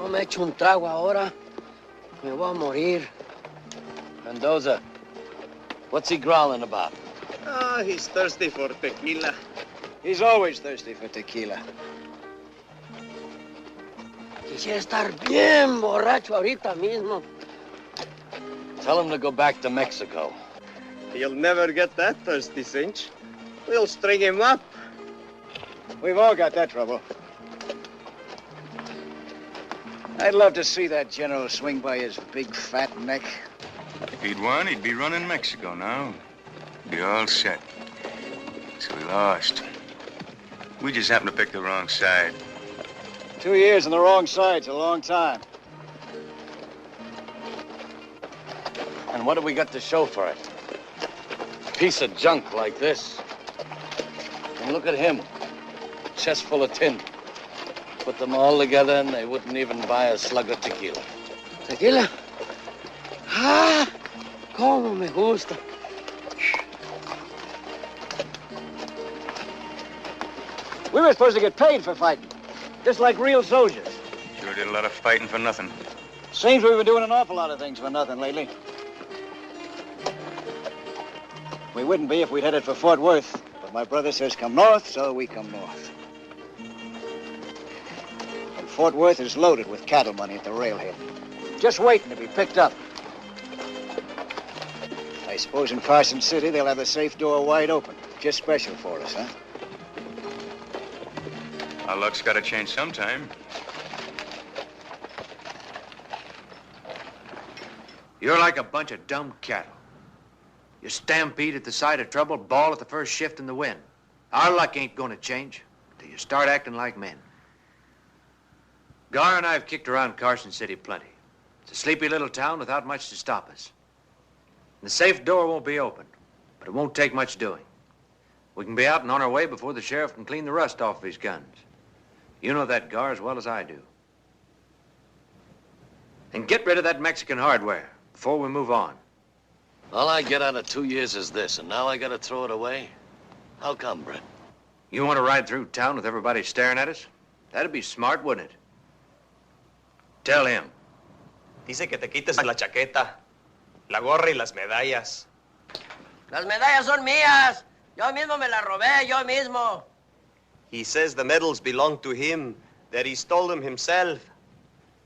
no me echo un trago ahora, me voy a morir. Mendoza, what's he growling about? Oh, he's thirsty for tequila. He's always thirsty for tequila. Quisiera estar bien borracho ahorita mismo. Tell him to go back to Mexico. He'll never get that thirsty, Cinch. We'll string him up. We've all got that trouble. I'd love to see that general swing by his big fat neck. If he'd won, he'd be running Mexico now. Be all set. So we lost. We just happened to pick the wrong side. 2 years on the wrong side's a long time. And what do we got to show for it? A piece of junk like this. And look at him. Chest full of tin. Put them all together and they wouldn't even buy a slug of tequila. ¿Tequila? Ah, cómo me gusta. We were supposed to get paid for fighting, just like real soldiers. Sure did a lot of fighting for nothing. Seems we've been doing an awful lot of things for nothing lately. We wouldn't be if we'd headed for Fort Worth. But my brother says come north, so we come north. And Fort Worth is loaded with cattle money at the railhead. Just waiting to be picked up. I suppose in Carson City they'll have the safe door wide open. Just special for us, huh? Our luck's got to change sometime. You're like a bunch of dumb cattle. You stampede at the sight of trouble, bawl at the first shift in the wind. Our luck ain't gonna change till you start acting like men. Gar and I have kicked around Carson City plenty. It's a sleepy little town without much to stop us. The safe door won't be open, but it won't take much doing. We can be out and on our way before the sheriff can clean the rust off of his guns. You know that, Gar, as well as I do. And get rid of that Mexican hardware before we move on. All I get out of 2 years is this, and now I gotta throw it away? How come, Brett? You want to ride through town with everybody staring at us? That'd be smart, wouldn't it? Tell him. Dice que te quites la chaqueta, la gorra y las medallas. Las medallas son mías. Yo mismo me las robé, yo mismo. He says the medals belong to him, that he stole them himself.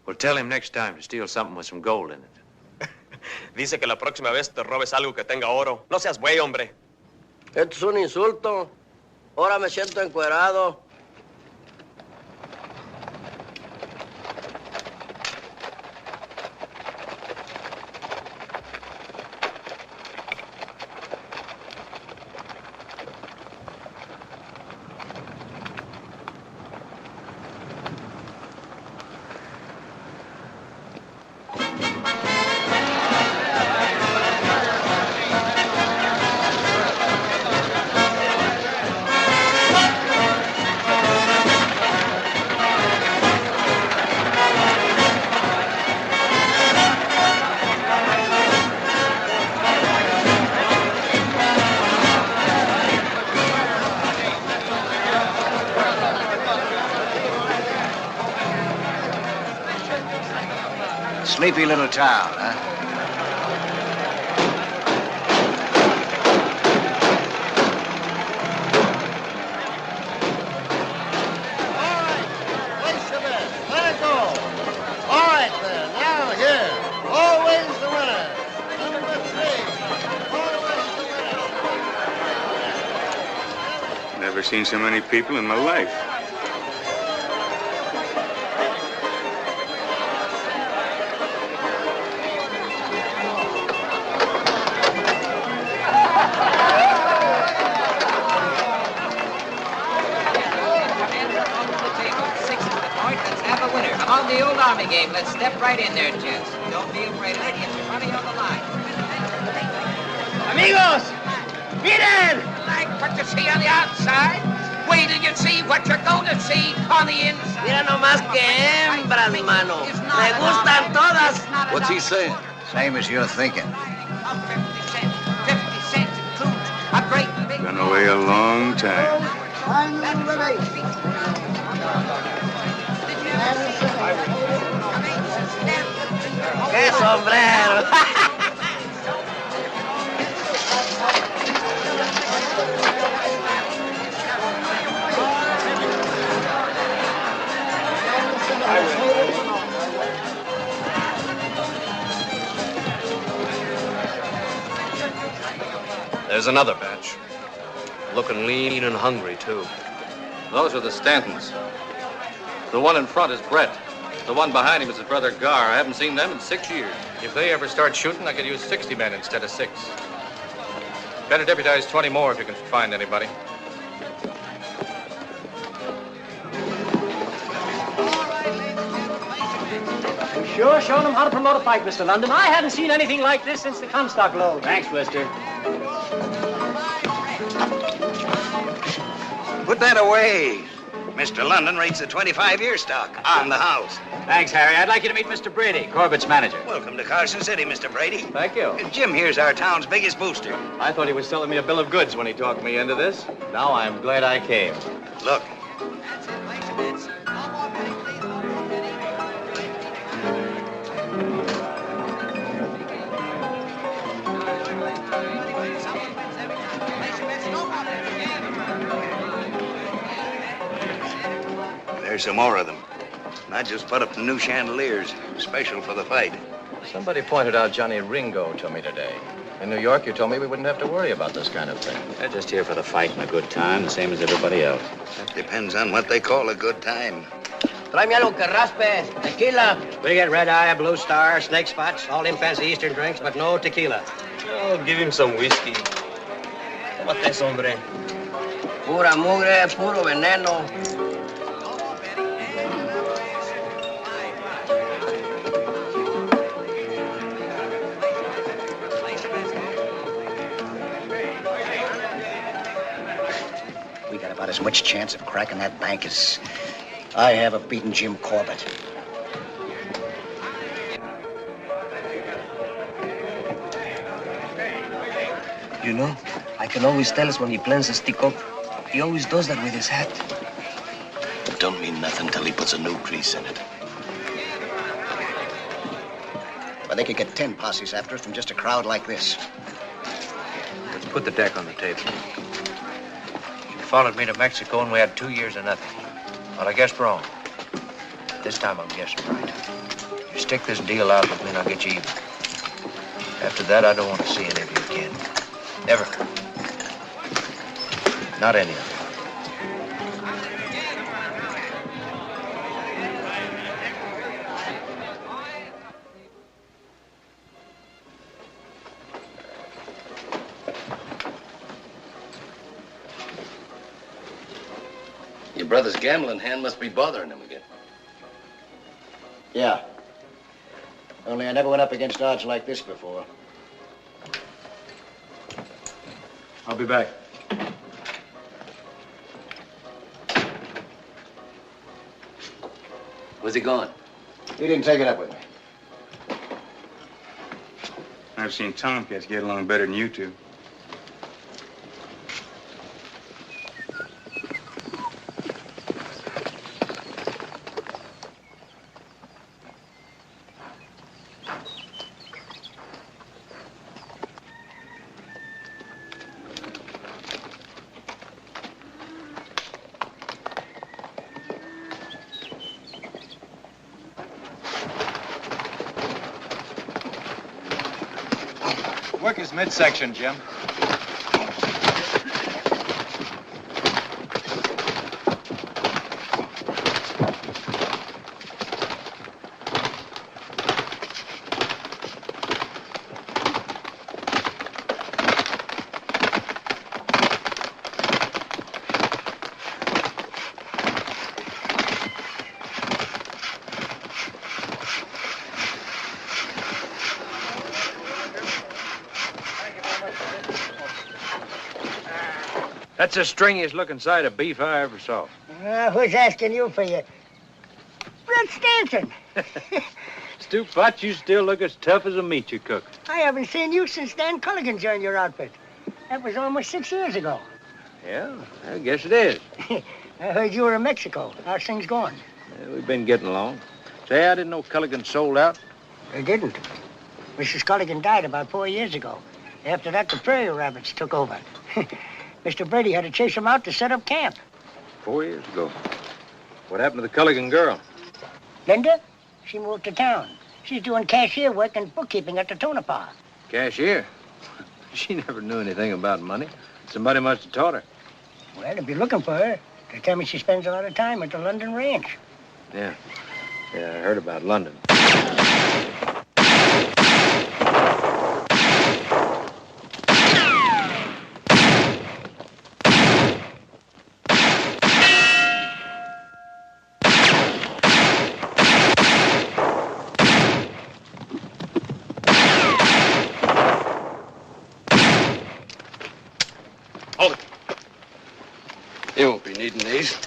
Well, tell him next time to steal something with some gold in it. Dice que la próxima vez te robes algo que tenga oro. No seas güey, hombre. Esto es un insulto. Ahora me siento encuerado. Sleepy little town, huh? All right, wait a minute. Let it go. All right, then. Now, here. Always the winner. Number 3. Always the winner. Never seen so many people in my life. On the old Army game, let's step right in there, gents. Don't be afraid of it. Get your money on the line. Amigos, miren! Like what you see on the outside, wait till you see what you're going to see on the inside. Mira nomás que hembras, mano. Me gustan todas. What's he saying? Same as you're thinking. 50 cents. 50 cents includes a great big... Been away a long time. I'm ready. sombrero. There's another batch. Looking lean and hungry, too. Those are the Stantons. The one in front is Brett. The one behind him is his brother Gar. I haven't seen them in 6 years. If they ever start shooting, I could use 60 men instead of 6. Better deputize 20 more if you can find anybody. You sure showing them how to promote a fight, Mr. London. I haven't seen anything like this since the Comstock load. Thanks, Mister. Put that away. Mr. London rates a 25-year stock on the house. Thanks, Harry. I'd like you to meet Mr. Brady, Corbett's manager. Welcome to Carson City, Mr. Brady. Thank you. Jim here's our town's biggest booster. I thought he was selling me a bill of goods when he talked me into this. Now I'm glad I came. Look. There's some more of them. And I just put up the new chandeliers, special for the fight. Somebody pointed out Johnny Ringo to me today. In New York, you told me we wouldn't have to worry about this kind of thing. They're just here for the fight and a good time, the same as everybody else. Depends on what they call a good time. Tráeme algo que raspe. Tequila. We get red eye, blue star, snake spots, all them fancy Eastern drinks, but no tequila. Oh, give him some whiskey. What es, hombre? Pura mugre, puro veneno. We got about as much chance of cracking that bank as I have of beating Jim Corbett. You know, I can always tell us when he plans to stick up. He always does that with his hat. It don't mean nothing till he puts a new crease in it. But they could get 10 posses after us from just a crowd like this. Let's put the deck on the table. You followed me to Mexico and we had 2 years of nothing. Well, I guessed wrong. This time I'm guessing right. You stick this deal out with me and I'll get you even. After that, I don't want to see any of you again. Never. Not any of you. Your brother's gambling hand must be bothering him again. Yeah. Only I never went up against odds like this before. I'll be back. Where's he gone? He didn't take it up with me. I've seen Tomcats get along better than you two. Work his midsection, Jim. That's the stringiest looking side of beef I ever saw. Who's asking you for your... Brett Stanton. Stu Potts, you still look as tough as a meat you cook. I haven't seen you since Dan Culligan joined your outfit. That was almost 6 years ago. Yeah, I guess it is. I heard you were in Mexico. How's things going? We've been getting along. Say, I didn't know Culligan sold out. I didn't. Mrs. Culligan died about 4 years ago. After that, the prairie rabbits took over. Mr. Brady had to chase them out to set up camp. 4 years ago. What happened to the Culligan girl? Linda, she moved to town. She's doing cashier work and bookkeeping at the Tonopah. Cashier? She never knew anything about money. Somebody must have taught her. Well, if you're looking for her, they tell me she spends a lot of time at the London ranch. Yeah. Yeah, I heard about London. Hold it. You won't be needing these.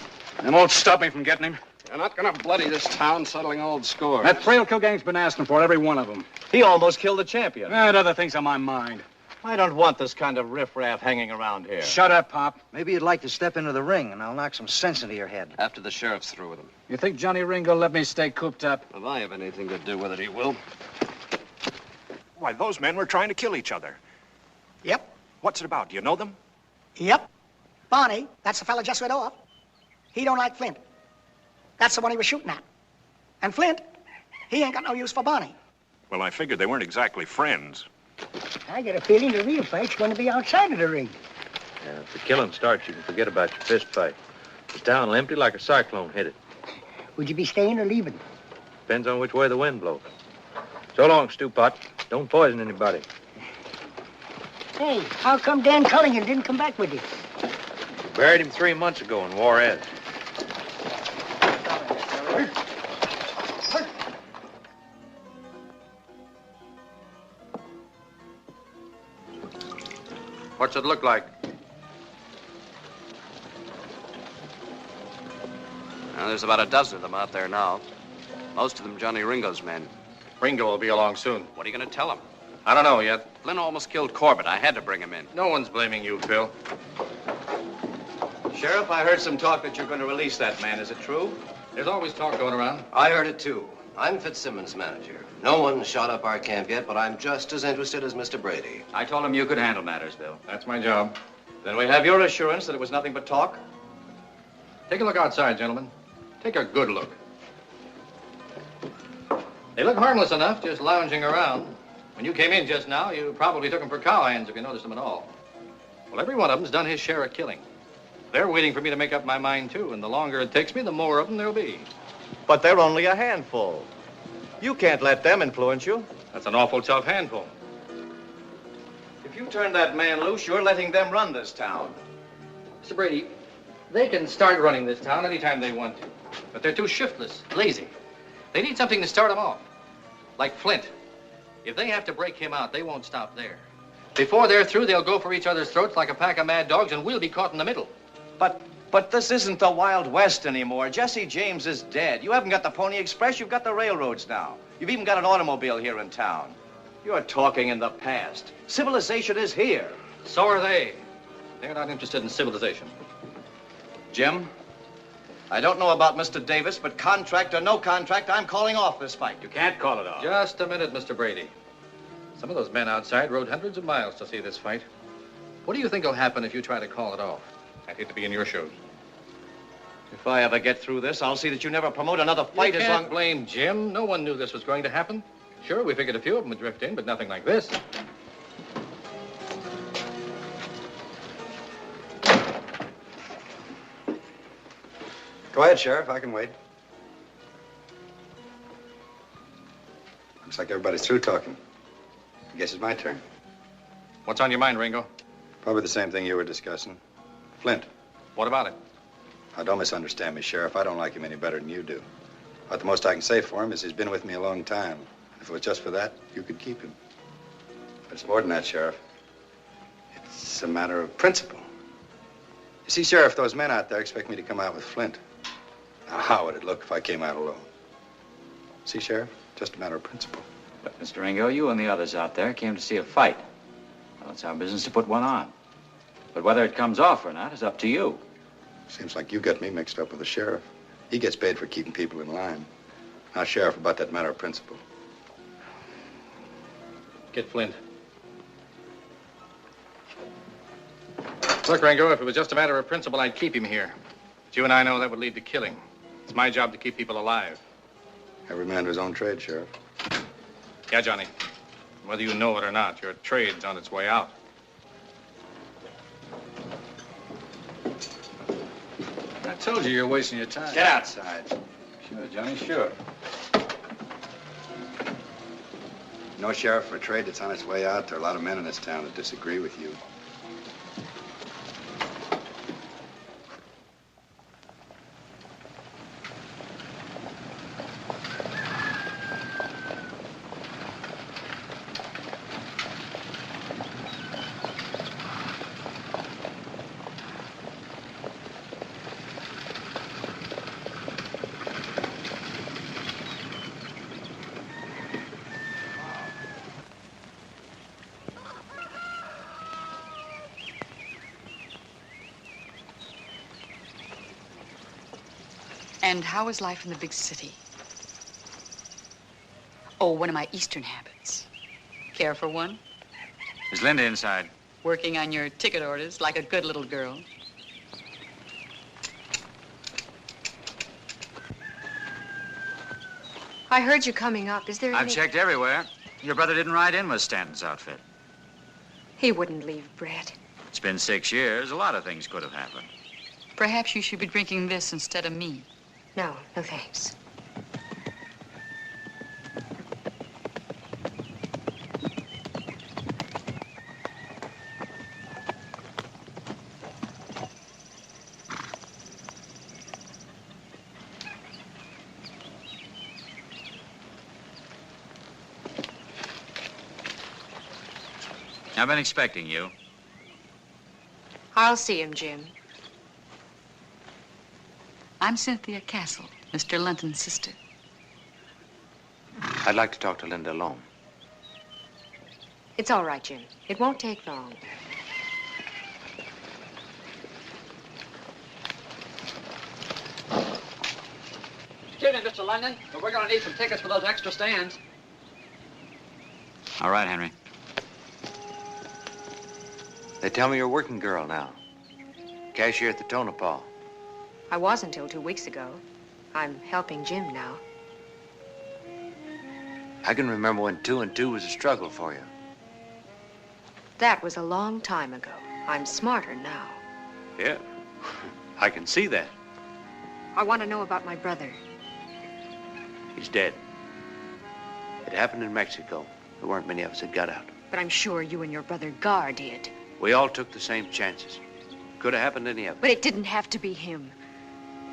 They won't stop me from getting him. You're not gonna bloody this town settling old scores. That frail Kilgang's been asking for every one of them. He almost killed the champion. I had other things on my mind. I don't want this kind of riffraff hanging around here. Shut up, Pop. Maybe you'd like to step into the ring, and I'll knock some sense into your head. After the sheriff's through with him. You think Johnny Ringo let me stay cooped up? If I have anything to do with it, he will. Why, those men were trying to kill each other. Yep. What's it about? Do you know them? Yep. Barney, that's the fella just went off. He don't like Flint. That's the one he was shooting at. And Flint, he ain't got no use for Barney. Well, I figured they weren't exactly friends. I get a feeling the real fight's going to be outside of the ring. Yeah, if the killing starts, you can forget about your fist fight. The town will empty like a cyclone hit it. Would you be staying or leaving? Depends on which way the wind blows. So long, Stewpot. Don't poison anybody. Hey, how come Dan Culligan didn't come back with you? Buried him 3 months ago in Juarez. What's it look like? Well, there's about a dozen of them out there now. Most of them Johnny Ringo's men. Ringo will be along soon. What are you going to tell him? I don't know yet. Flynn almost killed Corbett. I had to bring him in. No one's blaming you, Phil. Sheriff, I heard some talk that you're going to release that man. Is it true? There's always talk going around. I heard it, too. I'm Fitzsimmons' manager. No one shot up our camp yet, but I'm just as interested as Mr. Brady. I told him you could handle matters, Bill. That's my job. Then we have your assurance that it was nothing but talk? Take a look outside, gentlemen. Take a good look. They look harmless enough, just lounging around. When you came in just now, you probably took them for cowhands if you noticed them at all. Well, every one of them's done his share of killing. They're waiting for me to make up my mind, too, and the longer it takes me, the more of them there'll be. But they're only a handful. You can't let them influence you. That's an awful tough handful. If you turn that man loose, you're letting them run this town. Mr. Brady, they can start running this town anytime they want to. But they're too shiftless, lazy. They need something to start them off. Like Flint. If they have to break him out, they won't stop there. Before they're through, they'll go for each other's throats like a pack of mad dogs, and we'll be caught in the middle. But this isn't the Wild West anymore. Jesse James is dead. You haven't got the Pony Express, you've got the railroads now. You've even got an automobile here in town. You're talking in the past. Civilization is here. So are they. They're not interested in civilization. Jim, I don't know about Mr. Davis, but contract or no contract, I'm calling off this fight. You can't call it off. Just a minute, Mr. Brady. Some of those men outside rode hundreds of miles to see this fight. What do you think will happen if you try to call it off? I'd hate to be in your shoes. If I ever get through this, I'll see that you never promote another fight You as can't long... blame Jim. No one knew this was going to happen. Sure, we figured a few of them would drift in, but nothing like this. Go ahead, Sheriff. I can wait. Looks like everybody's through talking. I guess it's my turn. What's on your mind, Ringo? Probably the same thing you were discussing. Flint. What about it? Now, don't misunderstand me, Sheriff. I don't like him any better than you do. But the most I can say for him is he's been with me a long time. If it was just for that, you could keep him. But it's more than that, Sheriff. It's a matter of principle. You see, Sheriff, those men out there expect me to come out with Flint. Now, how would it look if I came out alone? See, Sheriff? Just a matter of principle. But, Mr. Ringo, you and the others out there came to see a fight. Well, it's our business to put one on. But whether it comes off or not is up to you. Seems like you got me mixed up with the sheriff. He gets paid for keeping people in line. Now, Sheriff, about that matter of principle. Get Flint. Look, Ringo, if it was just a matter of principle, I'd keep him here. But you and I know that would lead to killing. It's my job to keep people alive. Every man to his own trade, Sheriff. Yeah, Johnny. Whether you know it or not, your trade's on its way out. I told you you're wasting your time. Get outside. Sure, Johnny, sure. No, Sheriff, for a trade that's on its way out, there are a lot of men in this town that disagree with you. And how is life in the big city? Oh, one of my Eastern habits. Care for one? Is Linda inside? Working on your ticket orders like a good little girl. I heard you coming up. Is there I've any... checked everywhere. Your brother didn't ride in with Stanton's outfit. He wouldn't leave, Brett. It's been 6 years. A lot of things could have happened. Perhaps you should be drinking this instead of me. No, no thanks. I've been expecting you. I'll see him, Jim. I'm Cynthia Castle, Mr. Linton's sister. I'd like to talk to Linda alone. It's all right, Jim. It won't take long. Excuse me, Mr. London, but we're going to need some tickets for those extra stands. All right, Henry. They tell me you're a working girl now. Cashier at the Tonopah. I was until 2 weeks ago. I'm helping Jim now. I can remember when 2 and 2 was a struggle for you. That was a long time ago. I'm smarter now. Yeah, I can see that. I want to know about my brother. He's dead. It happened in Mexico. There weren't many of us that got out. But I'm sure you and your brother Gar did. We all took the same chances. Could have happened to any of us. But it didn't have to be him.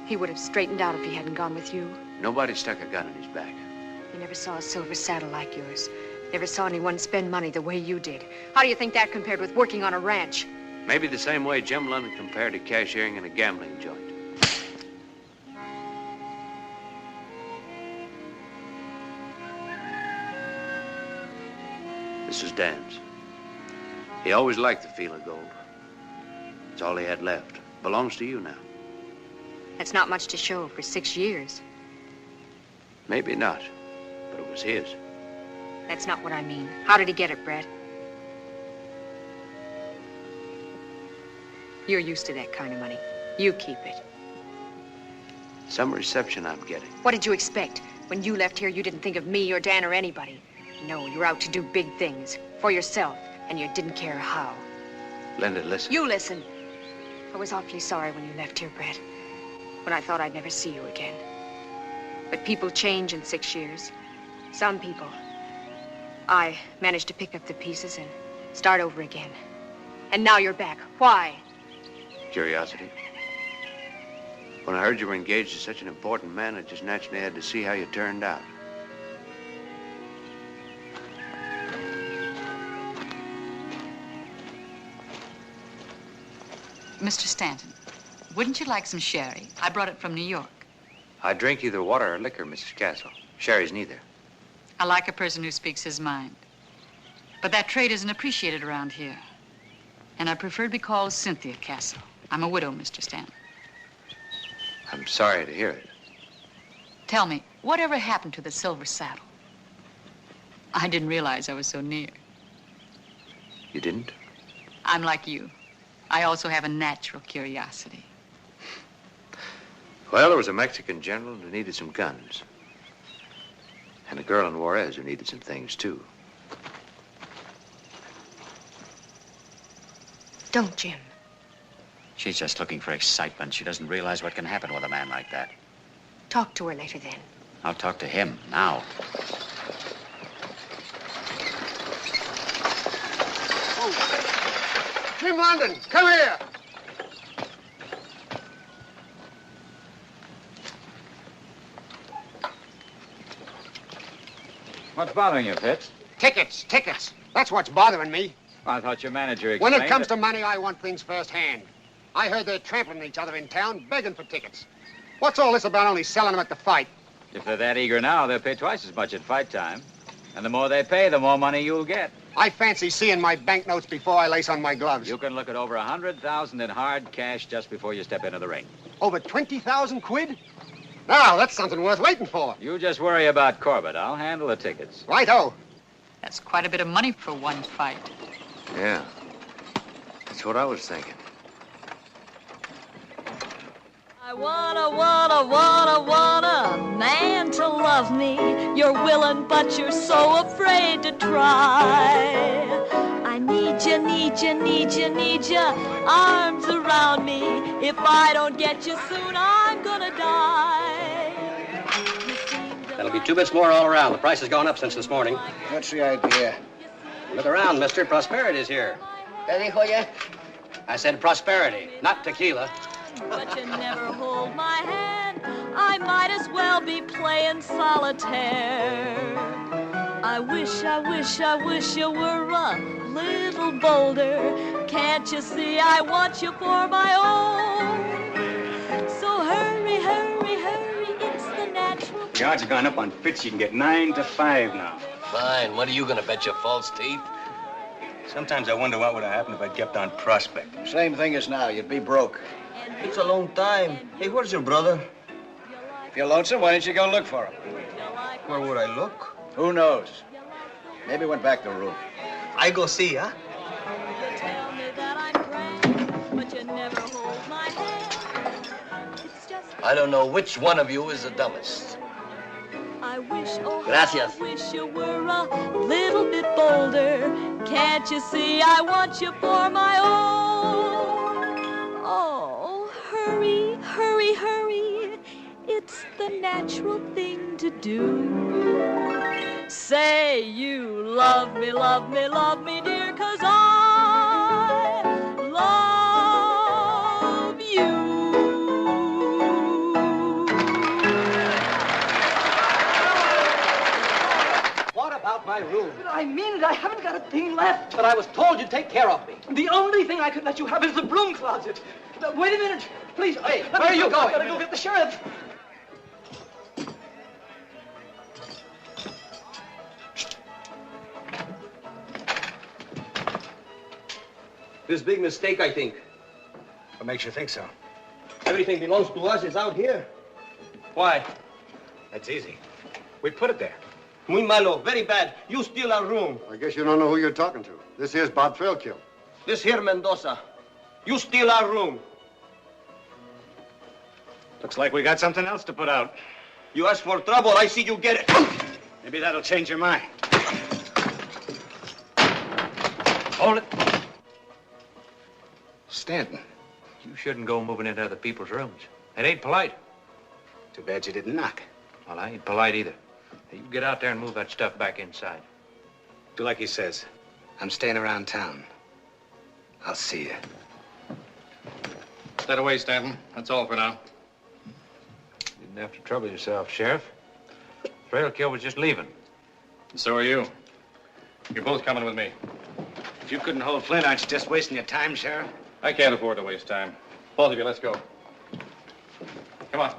He would have straightened out if he hadn't gone with you. Nobody stuck a gun in his back. You never saw a silver saddle like yours. Never saw anyone spend money the way you did. How do you think that compared with working on a ranch? Maybe the same way Jim London compared to cashiering in a gambling joint. This is Dan's. He always liked the feel of gold. It's all he had left. Belongs to you now. That's not much to show for 6 years. Maybe not, but it was his. That's not what I mean. How did he get it, Brett? You're used to that kind of money. You keep it. Some reception I'm getting. What did you expect? When you left here, you didn't think of me or Dan or anybody. No, you're out to do big things. For yourself. And you didn't care how. Linda, listen. You listen. I was awfully sorry when you left here, Brett. When I thought I'd never see you again. But people change in 6 years. Some people. I managed to pick up the pieces and start over again. And now you're back. Why? Curiosity. When I heard you were engaged to such an important man, I just naturally had to see how you turned out. Mr. Stanton, wouldn't you like some sherry? I brought it from New York. I drink either water or liquor, Mrs. Castle. Sherry's neither. I like a person who speaks his mind. But that trait isn't appreciated around here. And I prefer to be called Cynthia Castle. I'm a widow, Mr. Stanton. I'm sorry to hear it. Tell me, whatever happened to the silver saddle? I didn't realize I was so near. You didn't? I'm like you. I also have a natural curiosity. Well, there was a Mexican general who needed some guns. And a girl in Juarez who needed some things, too. Don't, Jim. She's just looking for excitement. She doesn't realize what can happen with a man like that. Talk to her later then. I'll talk to him now. Jim London, come here. What's bothering you, Fitz? Tickets, tickets. That's what's bothering me. I thought your manager When explained it comes that- to money, I want things firsthand. I heard they're trampling each other in town, begging for tickets. What's all this about only selling them at the fight? If they're that eager now, they'll pay twice as much at fight time. And the more they pay, the more money you'll get. I fancy seeing my banknotes before I lace on my gloves. You can look at over 100,000 in hard cash just before you step into the ring. Over 20,000 quid? Now, that's something worth waiting for. You just worry about Corbett. I'll handle the tickets. Righto. That's quite a bit of money for one fight. Yeah. That's what I was thinking. I want a man to love me. You're willing, but you're so afraid to try. I need you, arms around me. If I don't get you soon, I'm gonna die. That'll be 2 bits more all around. The price has gone up since this morning. What's the idea? Look around, mister. Prosperity's here. ¿Qué dijo ya? I said prosperity, not tequila. But you never hold my hand. I might as well be playing solitaire. I wish you were a little bolder. Can't you see I want you for my own? So hurry, it's the natural. The odds have gone up on Fitz. You can get 9 to 5 now. Fine. What are you gonna bet your false teeth? Sometimes I wonder what would have happened if I'd kept on prospecting. Same thing as now. You'd be broke. It's a long time. Hey, where's your brother? If you're lonesome, why don't you go look for him? Where would I look? Who knows? Maybe went back to the room. I go see, huh? Tell me that I'm grand, but you never hold my hand. It's just I don't know which one of you is the dumbest. I wish, oh, Gracias. I wish you were a little bit bolder. Can't you see I want you for my own? Oh, hurry. It's the natural thing to do. Say you love me, dear, 'cause I love you. What about my room? I mean it. I haven't got a thing left. But I was told you'd take care of me. The only thing I could let you have is the broom closet. Wait a minute. Please. Hey, where are you going? I gotta go get the sheriff. This big mistake, I think. What makes you think so? Everything belongs to us. It's out here. Why? That's easy. We put it there. Muy malo. Very bad. You steal our room. I guess you don't know who you're talking to. This here's Bob Trailkill. This here Mendoza. You steal our room. Looks like we got something else to put out. You ask for trouble, I see you get it. Maybe that'll change your mind. Hold it. Stanton. You shouldn't go moving into other people's rooms. It ain't polite. Too bad you didn't knock. Well, I ain't polite either. You get out there and move that stuff back inside. Do like he says. I'm staying around town. I'll see you. That away, Stanton. That's all for now. You didn't have to trouble yourself, Sheriff. Trailkill was just leaving. So are you. You're both coming with me. If you couldn't hold Flint, aren't you just wasting your time, Sheriff? I can't afford to waste time. Both of you, let's go. Come on.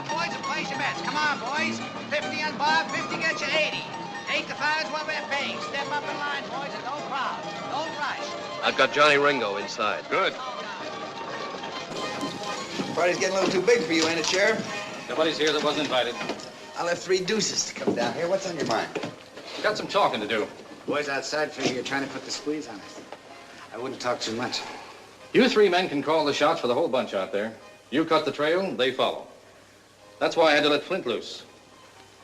Boys, and place your bets. Come on, boys. 50 on Bob, 50 gets you 80. 8 to 5 is what we're paying. Step up in line, boys, and don't crowd. Don't rush. I've got Johnny Ringo inside. Good. Party's getting a little too big for you, ain't it, Sheriff? Nobody's here that wasn't invited. I left 3 deuces to come down here. What's on your mind? Got some talking to do. Boys outside figure you're trying to put the squeeze on us. I wouldn't talk too much. You three men can call the shots for the whole bunch out there. You cut the trail, they follow. That's why I had to let Flint loose.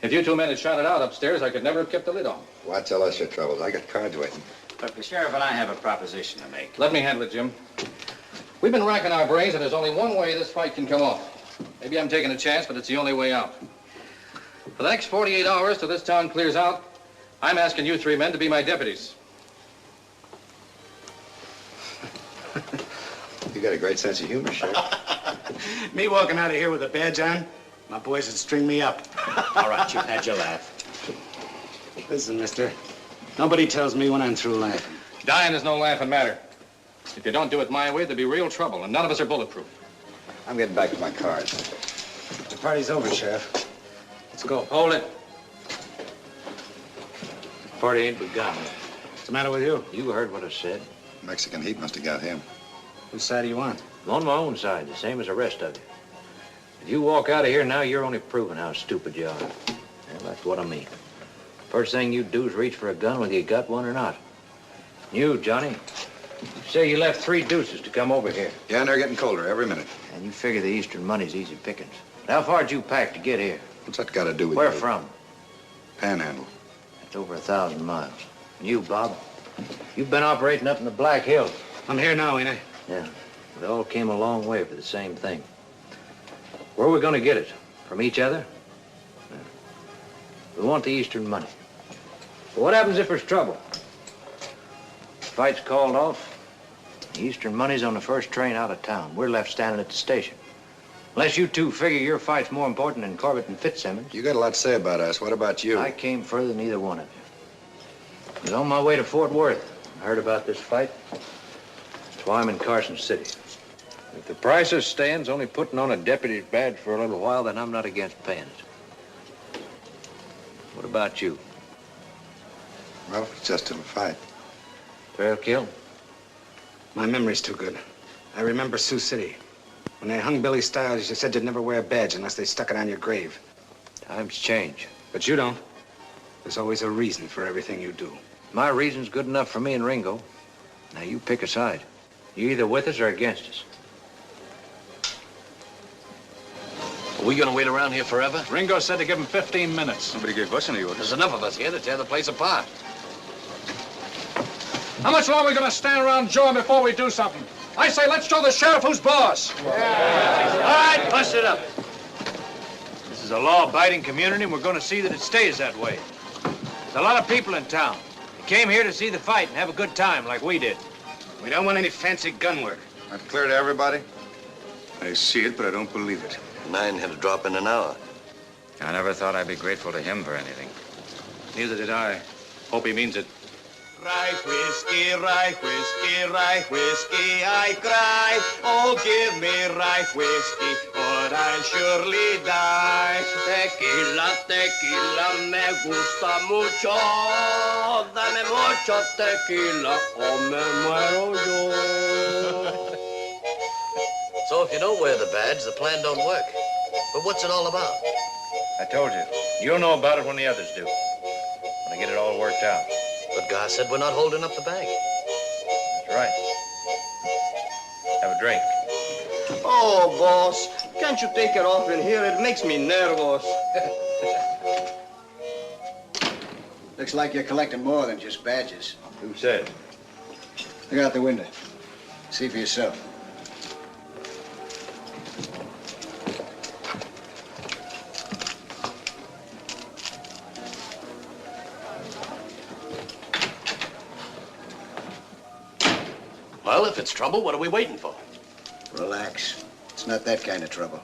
If you two men had shot it out upstairs, I could never have kept the lid on. Why tell us your troubles? I got cards waiting. But the sheriff and I have a proposition to make. Let me handle it, Jim. We've been racking our brains, and there's only one way this fight can come off. Maybe I'm taking a chance, but it's the only way out. For the next 48 hours till this town clears out, I'm asking you three men to be my deputies. You got a great sense of humor, Sheriff. Me walking out of here with a badge on, my boys would string me up. All right, you've had your laugh. Listen, mister, nobody tells me when I'm through laughing. Dying is no laughing matter. If you don't do it my way, there'll be real trouble, and none of us are bulletproof. I'm getting back to my cards. The party's over, Sheriff. Let's go. Hold it. Party ain't begun. What's the matter with you? You heard what I said. Mexican heat must have got him. Whose side are you on? I'm on my own side, the same as the rest of you. If you walk out of here now, you're only proving how stupid you are. Well, that's what I mean. First thing you do is reach for a gun whether you got one or not. You, Johnny, you say you left 3 deuces to come over here. Yeah, and they're getting colder every minute. And you figure the Eastern money's easy pickings. But how far'd you pack to get here? What's that got to do with Where you? from? Panhandle. That's over 1,000 miles. And you, Bob, you've been operating up in the Black Hills. I'm here now, ain't I? Yeah, we all came a long way for the same thing. Where are we going to get it? From each other? Yeah. We want the Eastern money. But what happens if there's trouble? Fight's called off. The Eastern money's on the first train out of town. We're left standing at the station. Unless you two figure your fight's more important than Corbett and Fitzsimmons. You got a lot to say about us. What about you? I came further than either one of you. I was on my way to Fort Worth. I heard about this fight. That's why I'm in Carson City. If the price of stand's only putting on a deputy's badge for a little while, then I'm not against paying it. What about you? Well, it's just a fight. Trail kill? My memory's too good. I remember Sioux City. When they hung Billy Stiles, you said you'd never wear a badge unless they stuck it on your grave. Times change. But you don't. There's always a reason for everything you do. My reason's good enough for me and Ringo. Now you pick a side. You're either with us or against us. Are we gonna wait around here forever? Ringo said to give him 15 minutes. Nobody gave us any orders. There's enough of us here to tear the place apart. How much longer are we going to stand around jawing before we do something? I say let's show the sheriff who's boss. All right, bust it up. This is a law-abiding community, and we're going to see that it stays that way. There's a lot of people in town. They came here to see the fight and have a good time like we did. We don't want any fancy gun work. That clear to everybody? I see it, but I don't believe it. 9 had to drop in an hour. I never thought I'd be grateful to him for anything. Neither did I. Hope he means it. Rye whiskey, rye whiskey, rye whiskey, I cry. Oh, give me rye whiskey, or I'll surely die. Tequila, tequila, me gusta mucho. Dame mucho tequila, o me muero yo. So if you don't wear the badge, the plan don't work. But what's it all about? I told you. You'll know about it when the others do. When I get it all worked out. But Gar said we're not holding up the bank. That's right. Have a drink. Oh, boss, can't you take it off in here? It makes me nervous. Looks like you're collecting more than just badges. Who said? Look out the window. See for yourself. Well, if it's trouble, what are we waiting for? Relax. It's not that kind of trouble.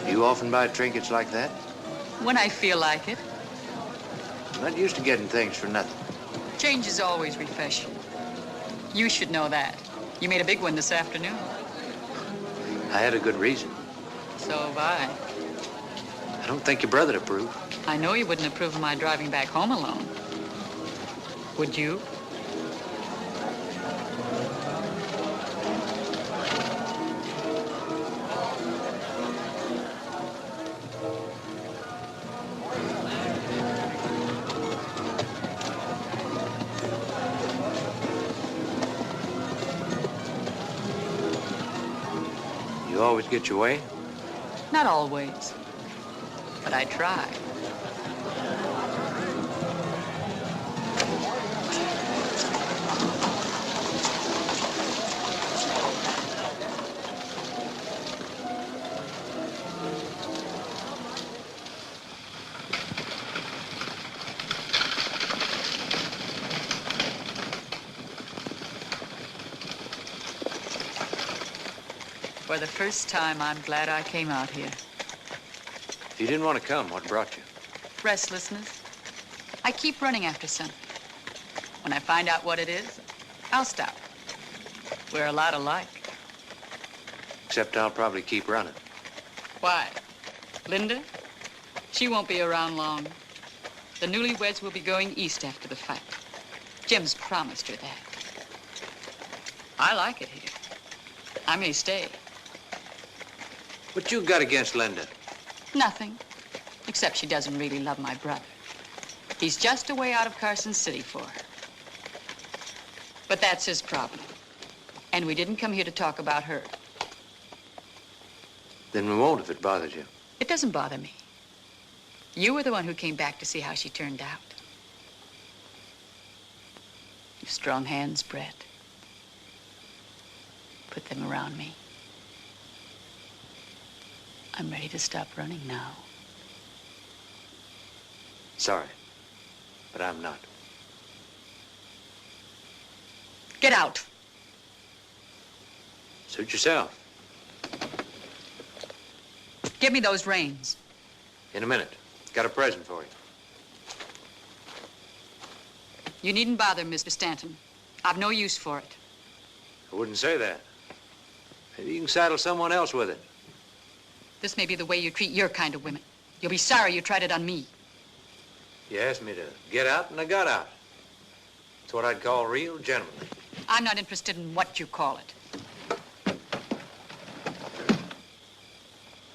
You often buy trinkets like that? When I feel like it. Not used to getting things for nothing. Change is always refreshing. You should know that. You made a big one this afternoon. I had a good reason. So have I. I don't think your brother'd approve. I know you wouldn't approve of my driving back home alone. Would you? You always get your way? Not always, but I try. For the first time, I'm glad I came out here. If you didn't want to come, what brought you? Restlessness. I keep running after something. When I find out what it is, I'll stop. We're a lot alike. Except I'll probably keep running. Why? Linda? She won't be around long. The newlyweds will be going east after the fight. Jim's promised her that. I like it here. I may stay. What you got against Linda? Nothing, except she doesn't really love my brother. He's just a way out of Carson City for her. But that's his problem. And we didn't come here to talk about her. Then we won't if it bothers you. It doesn't bother me. You were the one who came back to see how she turned out. You've strong hands, Brett. Put them around me. I'm ready to stop running now. Sorry, but I'm not. Get out. Suit yourself. Give me those reins. In a minute. Got a present for you. You needn't bother, Mr. Stanton. I've no use for it. I wouldn't say that. Maybe you can saddle someone else with it. This may be the way you treat your kind of women. You'll be sorry you tried it on me. You asked me to get out, and I got out. It's what I'd call real gentlemanly. I'm not interested in what you call it.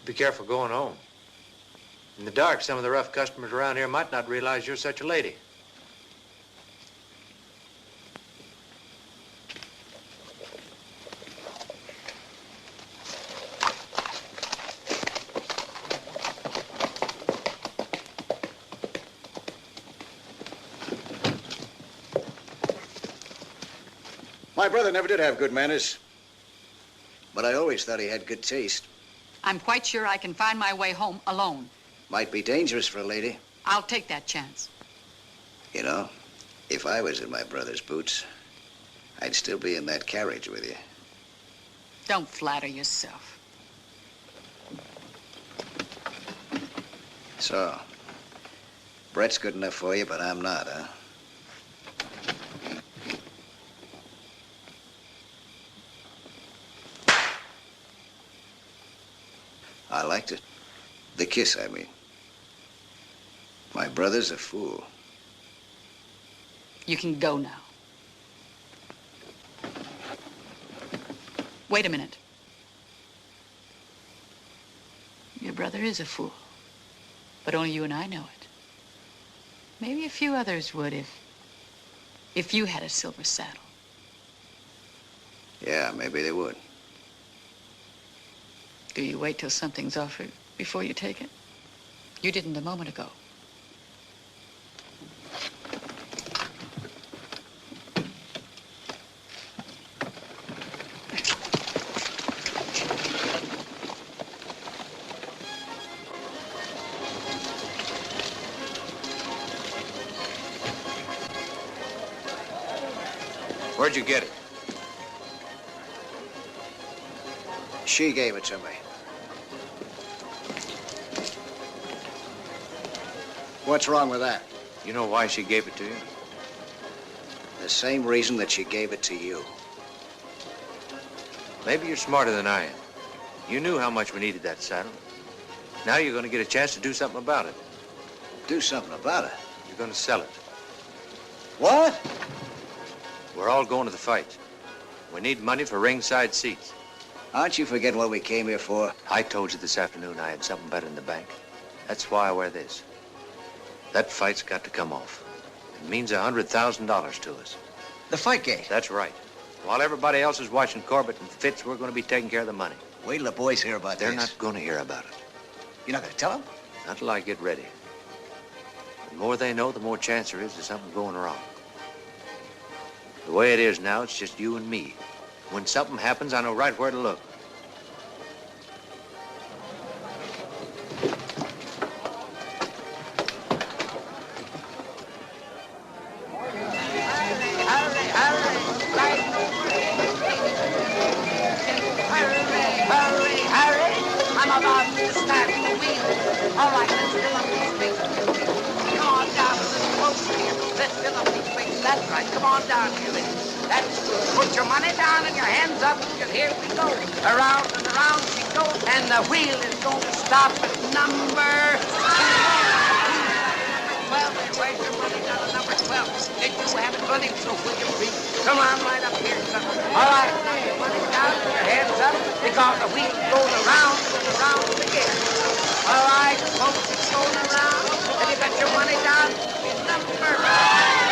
Be careful going home. In the dark, some of the rough customers around here might not realize you're such a lady. My brother never did have good manners. But I always thought he had good taste. I'm quite sure I can find my way home alone. Might be dangerous for a lady. I'll take that chance. You know, if I was in my brother's boots, I'd still be in that carriage with you. Don't flatter yourself. So, Brett's good enough for you, but I'm not, huh? I liked it. The kiss, I mean. My brother's a fool. You can go now. Wait a minute. Your brother is a fool. But only you and I know it. Maybe a few others would if you had a silver saddle. Yeah, maybe they would. Do you wait till something's offered before you take it? You didn't a moment ago. Where'd you get it? She gave it to me. What's wrong with that? You know why she gave it to you? The same reason that she gave it to you. Maybe you're smarter than I am. You knew how much we needed that saddle. Now you're going to get a chance to do something about it. Do something about it? You're going to sell it. What? We're all going to the fight. We need money for ringside seats. Aren't you forgetting what we came here for? I told you this afternoon I had something better in the bank. That's why I wear this. That fight's got to come off. It means $100,000 to us. The fight gate? That's right. While everybody else is watching Corbett and Fitz, we're going to be taking care of the money. Wait till the boys hear about They're this. not going to hear about it. You're not going to tell them? Not till I get ready. The more they know, the more chance there is of something going wrong. The way it is now, it's just you and me. When something happens, I know right where to look. Come on down here. That's good. Put your money down and your hands up, and here we go. Around and around she goes, and the wheel is going to stop at number 12. Where's your money down at number 12? Did you have it running so will you please? Come on right up here, son. All right, put your money down and your hands up, because the wheel's going around and around again. All right, folks, it's going around. Have you got your money down? Number 5.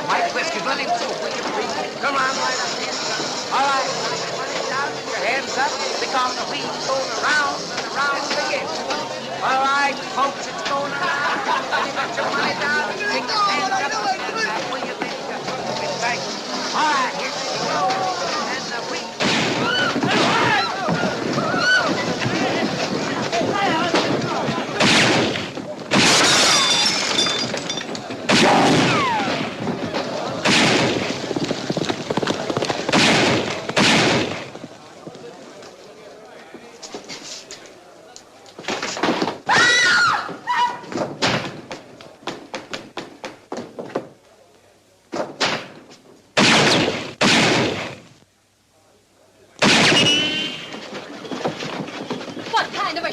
My whiskey running so will you please? Come on right up here, son. All right, put your money down and your hands up, because the wheel's going around and around again. All right, folks, it's going around. Have you got your money down? Take your hands up. Will you please? Thank you. All right, here we go. And the wheel.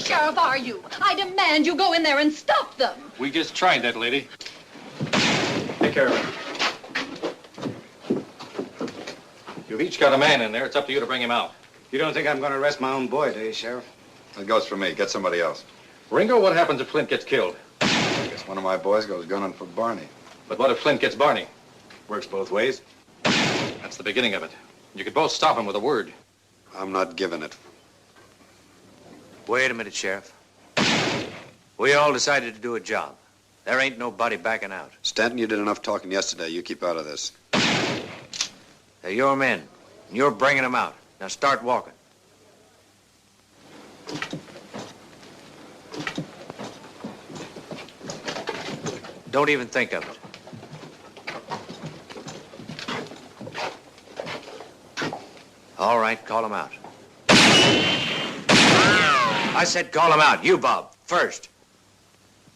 Sheriff, are you? I demand you go in there and stop them. We just tried that, lady. Take care of it. You've each got a man in there. It's up to you to bring him out. You don't think I'm going to arrest my own boy, do you, Sheriff? That goes for me. Get somebody else. Ringo, what happens if Flint gets killed? I guess one of my boys goes gunning for Barney. But what if Flint gets Barney? Works both ways. That's the beginning of it. You could both stop him with a word. I'm not giving it. Wait a minute, Sheriff. We all decided to do a job. There ain't nobody backing out. Stanton, you did enough talking yesterday. You keep out of this. They're your men, and you're bringing them out. Now start walking. Don't even think of it. All right, call them out. I said call him out. You, Bob, first.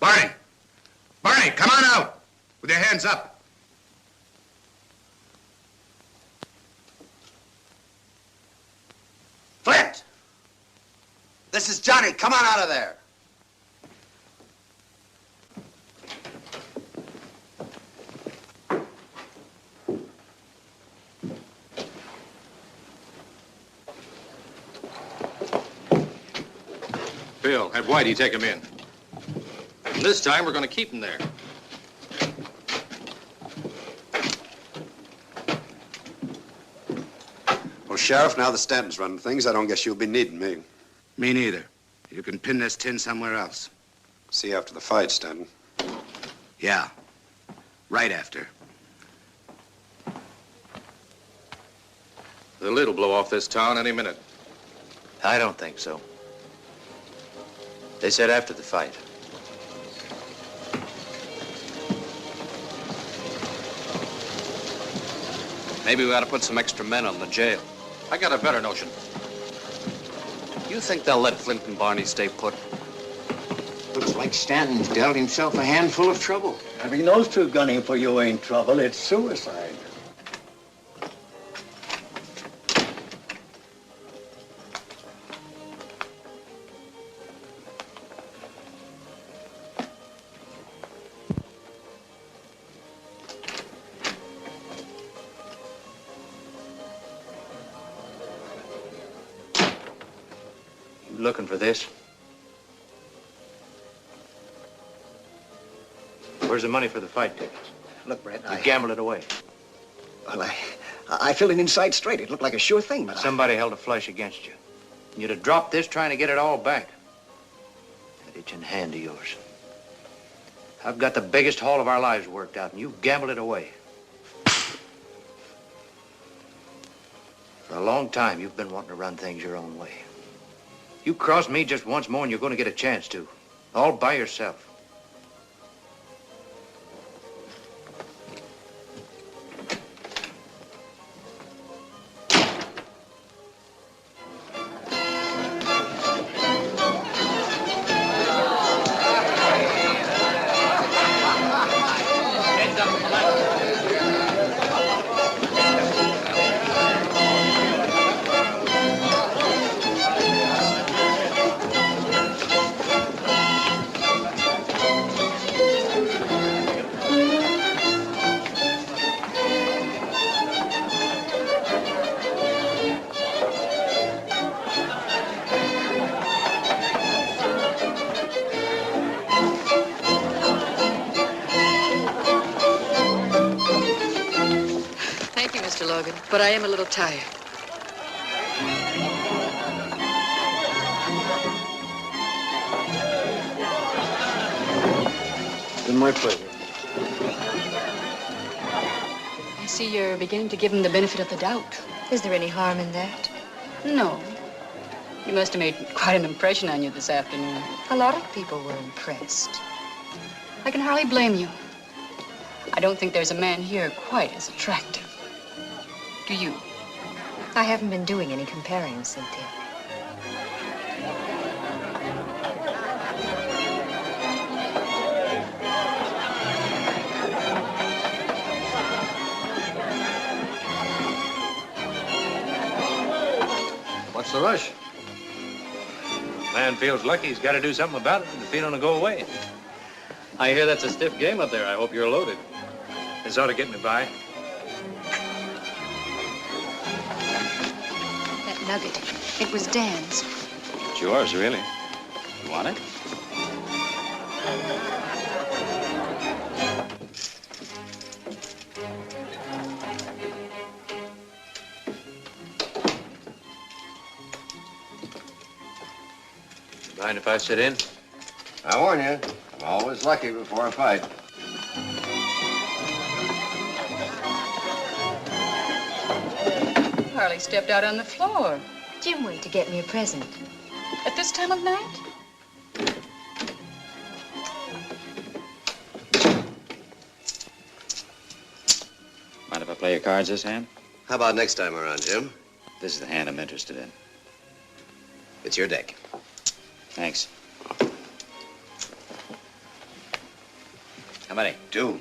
Barney! Barney, come on out! With your hands up. Flint! This is Johnny. Come on out of there. Bill, have Whitey take him in. And this time, we're going to keep him there. Well, Sheriff, now that Stanton's running things, I don't guess you'll be needing me. Me neither. You can pin this tin somewhere else. See you after the fight, Stanton. Yeah. Right after. The lid will blow off this town any minute. I don't think so. They said after the fight. Maybe we ought to put some extra men on the jail. I got a better notion. You think they'll let Flint and Barney stay put? Looks like Stanton's dealt himself a handful of trouble. Having those two gunning for you ain't trouble. It's suicide. You looking for this? Where's the money for the fight tickets? Look, Brett, You gambled it away. Well, I filled it inside straight. It looked like a sure thing, but Somebody held a flush against you. You'd have dropped this trying to get it all back. That itching hand of yours. I've got the biggest haul of our lives worked out, and you gambled it away. For a long time, you've been wanting to run things your own way. You cross me just once more, and you're going to get a chance to. All by yourself. Thank you, Mr. Logan, but I am a little tired. It's been my pleasure. I see you're beginning to give him the benefit of the doubt. Is there any harm in that? No. He must have made quite an impression on you this afternoon. A lot of people were impressed. I can hardly blame you. I don't think there's a man here quite as attractive. Do you? I haven't been doing any comparing, Cynthia. What's the rush? Man feels lucky he's got to do something about it, and the feeling will go away. I hear that's a stiff game up there. I hope you're loaded. This ought to get me by. That nugget, it was Dan's. It's yours, really. You want it? Mind if I sit in? I warn you, I'm always lucky before a fight. Harley stepped out on the floor. Jim went to get me a present. At this time of night? Mind if I play your cards this hand? How about next time around, Jim? This is the hand I'm interested in. It's your deck. Thanks. How many? 2.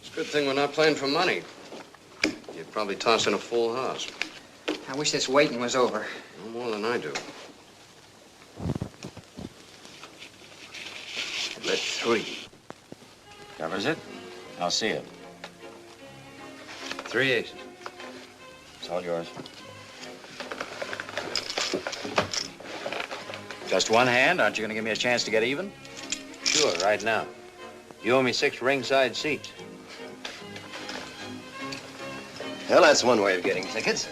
It's a good thing we're not playing for money. You'd probably toss in a full house. I wish this waiting was over. No more than I do. Let 3. Covers it? I'll see it. 3 aces. It's all yours. Just one hand? Aren't you going to give me a chance to get even? Sure, right now. You owe me 6 ringside seats. Well, that's one way of getting tickets.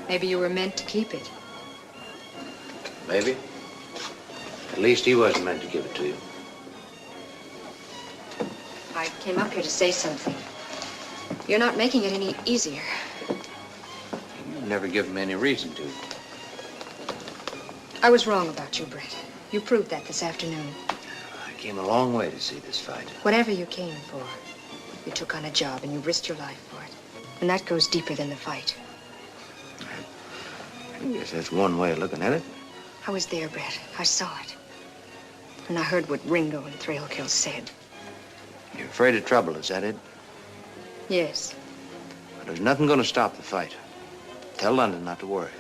Maybe you were meant to keep it. Maybe. At least he wasn't meant to give it to you. I came up here to say something. You're not making it any easier. You've never given me any reason to. I was wrong about you, Brett. You proved that this afternoon. I came a long way to see this fight. Whatever you came for, you took on a job and you risked your life for it. And that goes deeper than the fight. I guess that's one way of looking at it. I was there, Brett. I saw it. And I heard what Ringo and Thrailkill said. You're afraid of trouble, is that it? Yes. But there's nothing going to stop the fight. Tell London not to worry.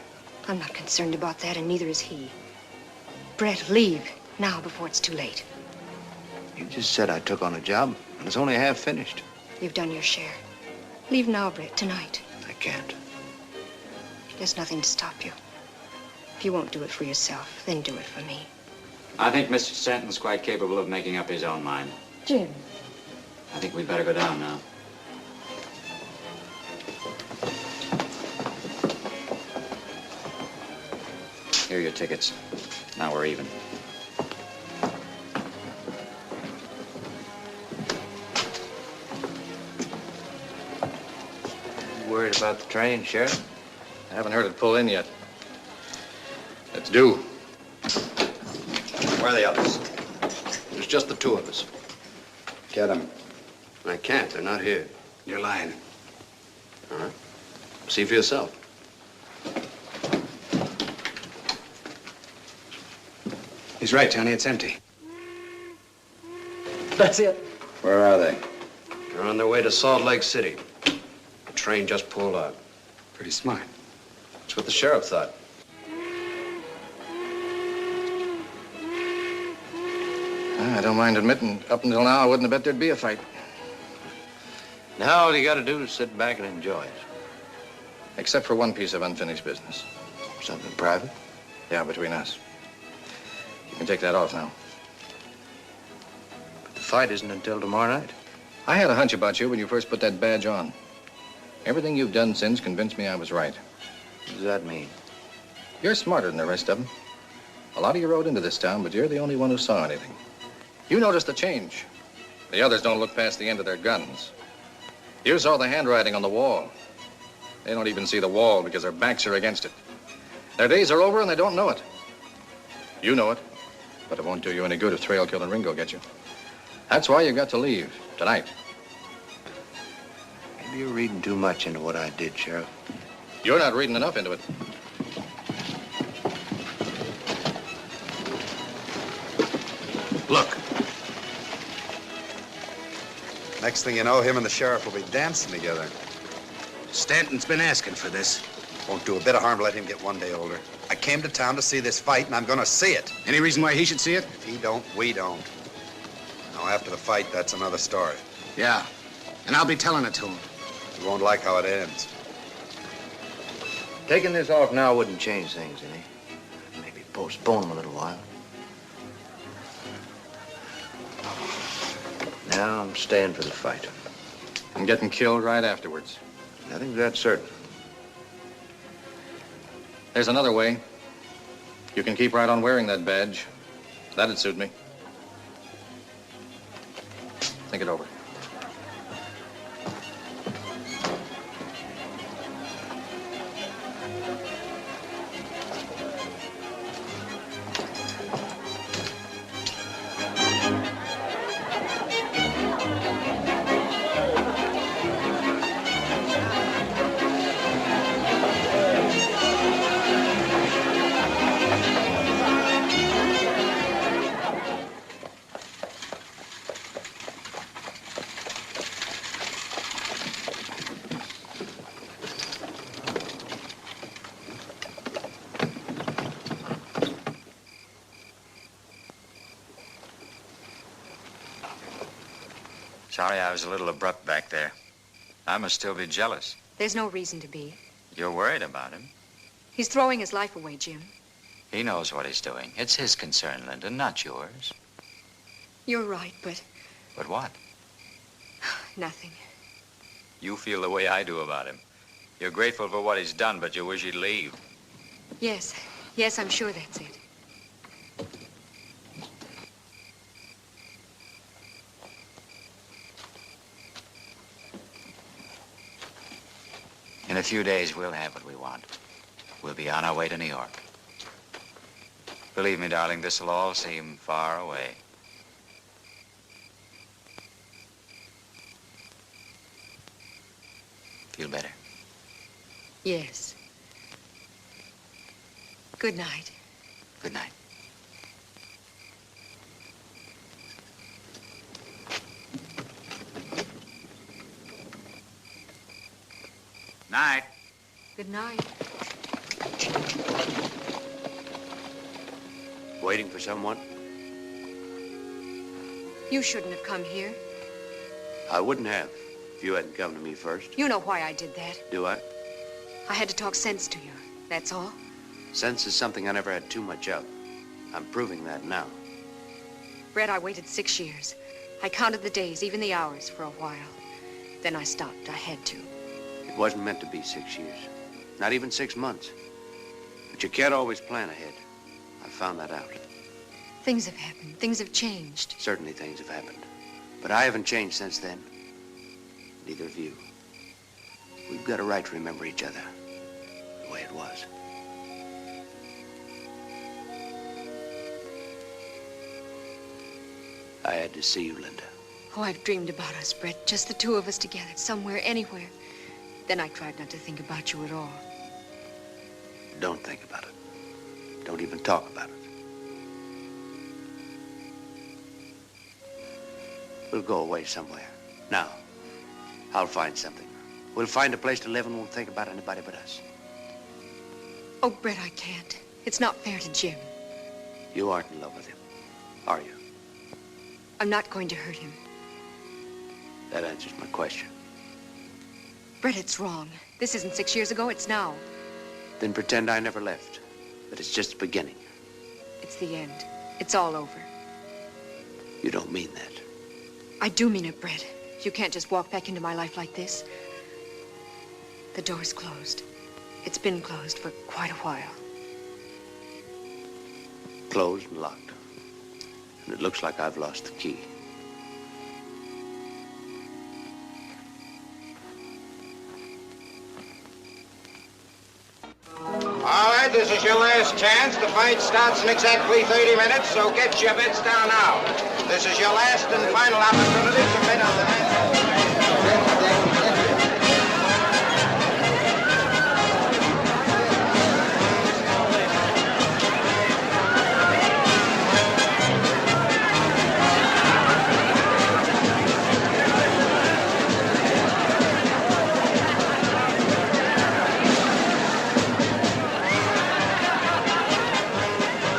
I'm not concerned about that, and neither is he. Brett, leave now before it's too late. You just said I took on a job, and it's only half finished. You've done your share. Leave now, Brett, tonight. I can't. There's nothing to stop you. If you won't do it for yourself, then do it for me. I think Mr. Stanton's quite capable of making up his own mind. Jim. I think we'd better go down now. Here are your tickets. Now we're even. You worried about the train, Sheriff? I haven't heard it pull in yet. It's due. Where are the others? There's just the two of us. Get them. I can't. They're not here. You're lying. All right. See for yourself. He's right, Johnny. It's empty. That's it. Where are they? They're on their way to Salt Lake City. The train just pulled out. Pretty smart. That's what the sheriff thought. I don't mind admitting, up until now, I wouldn't have bet there'd be a fight. Now all you got to do is sit back and enjoy it. Except for one piece of unfinished business. Something private? Yeah, between us. You can take that off now. But the fight isn't until tomorrow night. I had a hunch about you when you first put that badge on. Everything you've done since convinced me I was right. What does that mean? You're smarter than the rest of them. A lot of you rode into this town, but you're the only one who saw anything. You noticed the change. The others don't look past the end of their guns. You saw the handwriting on the wall. They don't even see the wall because their backs are against it. Their days are over and they don't know it. You know it, but it won't do you any good if Thrailkill and Ringo get you. That's why you've got to leave tonight. Maybe you're reading too much into what I did, Sheriff. You're not reading enough into it. Look. Next thing you know, him and the sheriff will be dancing together. Stanton's been asking for this. Won't do a bit of harm to let him get one day older. I came to town to see this fight, and I'm gonna see it. Any reason why he should see it? If he don't, we don't. Now, after the fight, that's another story. Yeah, and I'll be telling it to him. You won't like how it ends. Taking this off now wouldn't change things any. Maybe postpone them a little while. Now I'm staying for the fight. And getting killed right afterwards. Nothing's that certain. There's another way. You can keep right on wearing that badge. That'd suit me. Think it over. Sorry I was a little abrupt back there. I must still be jealous. There's no reason to be. You're worried about him. He's throwing his life away, Jim. He knows what he's doing. It's his concern, Linda, not yours. You're right, but But what? nothing. You feel the way I do about him. You're grateful for what he's done, but you wish he'd leave. Yes. Yes, I'm sure that's it. In a few days, we'll have what we want. We'll be on our way to New York. Believe me, darling, this'll all seem far away. Feel better? Yes. Good night. Good night. Night. Good night. Waiting for someone? You shouldn't have come here. I wouldn't have if you hadn't come to me first. You know why I did that. Do I? I had to talk sense to you. That's all. Sense is something I never had too much of. I'm proving that now. Brett, I waited 6 years. I counted the days, even the hours, for a while. Then I stopped. I had to. It wasn't meant to be 6 years. Not even 6 months. But you can't always plan ahead. I found that out. Things have happened. Things have changed. Certainly things have happened. But I haven't changed since then. Neither have you. We've got a right to remember each other the way it was. I had to see you, Linda. Oh, I've dreamed about us, Brett. Just the two of us together, somewhere, anywhere. Then I tried not to think about you at all. Don't think about it. Don't even talk about it. We'll go away somewhere. Now, I'll find something. We'll find a place to live and won't think about anybody but us. Oh, Brett, I can't. It's not fair to Jim. You aren't in love with him, are you? I'm not going to hurt him. That answers my question. Brett, it's wrong. This isn't 6 years ago, it's now. Then pretend I never left. That it's just the beginning. It's the end. It's all over. You don't mean that. I do mean it, Brett. You can't just walk back into my life like this. The door's closed. It's been closed for quite a while. Closed and locked. And it looks like I've lost the key. All right, this is your last chance. The fight starts in exactly 30 minutes, so get your bets down now. This is your last and final opportunity to bet on the match.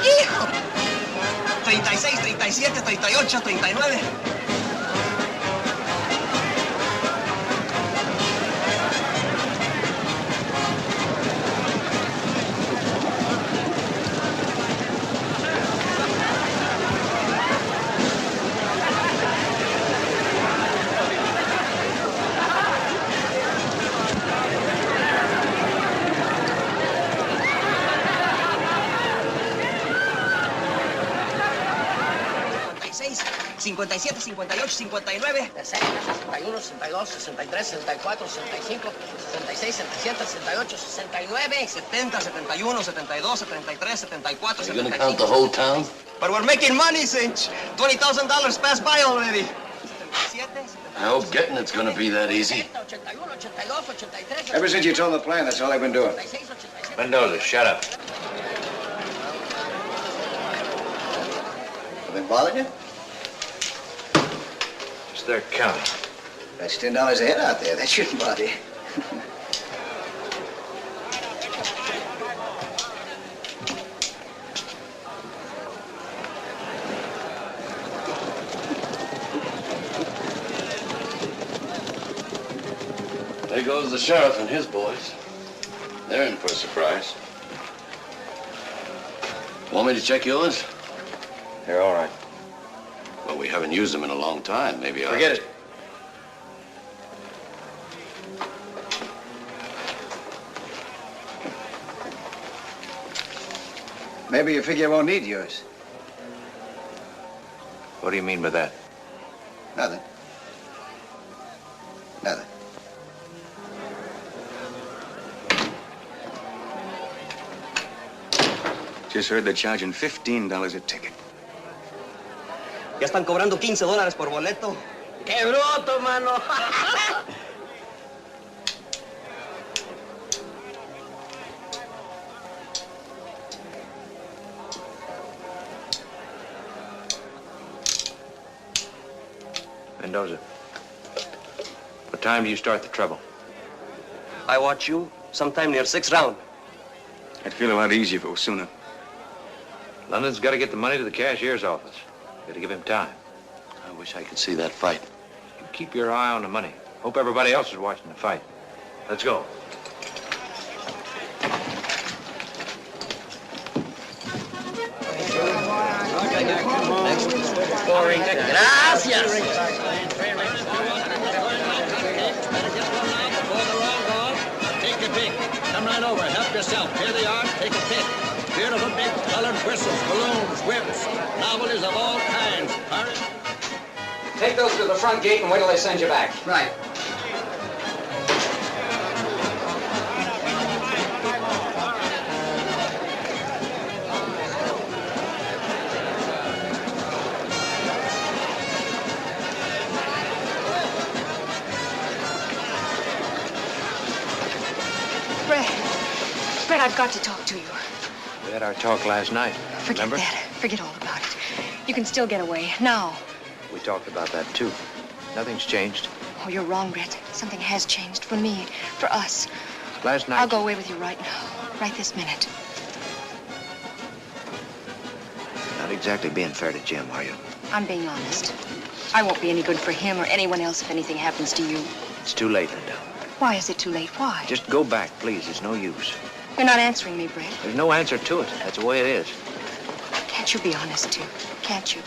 ¡Hijo! 36, 37, 38, 39. ¡56, 57, 58, 59. 61, 62, 63, 64, 65, 66, 67, 68, 69. 70, 71, 72, 73, 74, Are you gonna count the whole town? But we're making money, Cinch. $20,000 passed by already. I hope getting it's gonna be that easy. Ever since you told them the plan, that's all I've been doing. Mendoza, shut up. Been bothering you? It's their counting. That's $10 a head out there. That shouldn't bother you. There goes the sheriff and his boys. They're in for a surprise. Want me to check yours? They're all right. Well, we haven't used them in a long time. Maybe I'll... Forget it. Maybe you figure you won't need yours. What do you mean by that? Nothing. Nothing. Just heard they're charging $15 a ticket. Ya están cobrando $15 por boleto. ¡Qué bruto, mano! Mendoza, what time do you start the trouble? I watch you sometime near 6th round. I'd feel a lot easier if it was sooner. London's got to get the money to the cashier's office. Got to give him time. I wish I could see that fight. You keep your eye on the money. Hope everybody else is watching the fight. Let's go. Gracias. Take a pick. Come right over. Help yourself. Here they are. Take a pick. Beautiful big colored whistles, balloons, whips, novelties of all kinds. Hurry. Take those to the front gate and wait till they send you back. Right. Brett, I've got to talk to you. We had our talk last night. Forget remember? that. Forget all about it. You can still get away. Now. We talked about that, too. Nothing's changed. Oh, you're wrong, Brett. Something has changed for me, for us. Last night... I'll go away with you right now. Right this minute. Not exactly being fair to Jim, are you? I'm being honest. I won't be any good for him or anyone else if anything happens to you. It's too late, Linda. Why is it too late? Why? Just go back, please. It's no use. You're not answering me, Brett. There's no answer to it. That's the way it is. Can't you be honest, too? Can't you?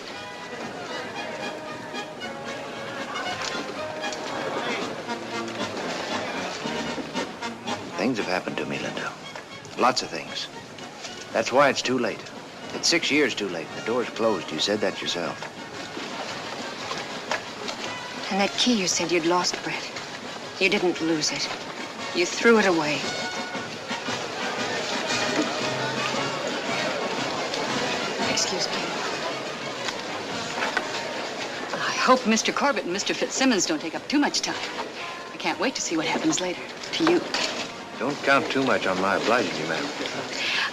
Things have happened to me, Linda. Lots of things. That's why it's too late. It's 6 years too late. The door's closed. You said that yourself. And that key you said you'd lost, Brett. You didn't lose it. You threw it away. Excuse me. I hope Mr. Corbett and Mr. Fitzsimmons don't take up too much time. I can't wait to see what happens later. To you. Don't count too much on my obliging you, madam.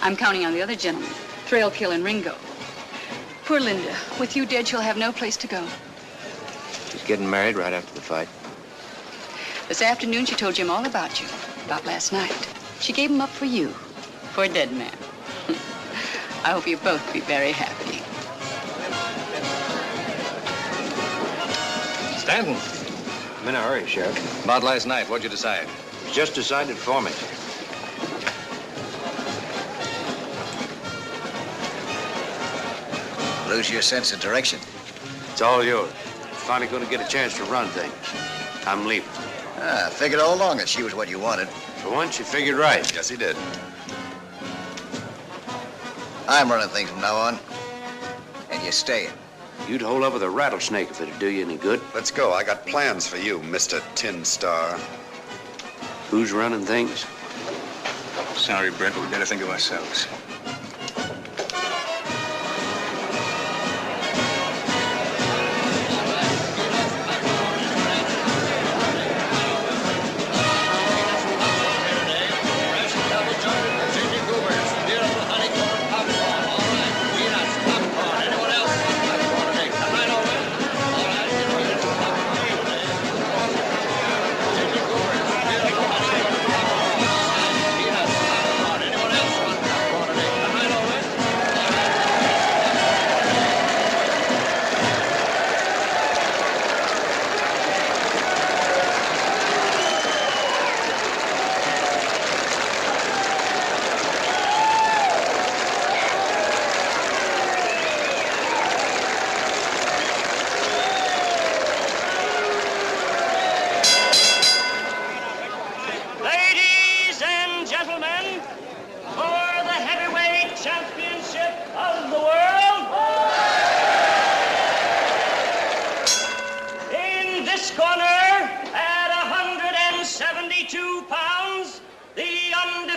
I'm counting on the other gentlemen, Trailkill and Ringo. Poor Linda. With you dead, she'll have no place to go. She's getting married right after the fight. This afternoon, she told Jim all about you, about last night. She gave him up for you, for a dead man. I hope you both be very happy. Stanton. I'm in a hurry, Sheriff. About last night, what'd you decide? It's just decided for me. Lose your sense of direction? It's all yours. Finally going to get a chance to run things. I'm leaving. I figured all along that she was what you wanted. For once, you figured right. Yes, he did. I'm running things from now on. And you're staying. You'd hold up with a rattlesnake if it'd do you any good. Let's go. I got plans for you, Mr. Tin Star. Who's running things? Sorry, Brent, but we better think of ourselves.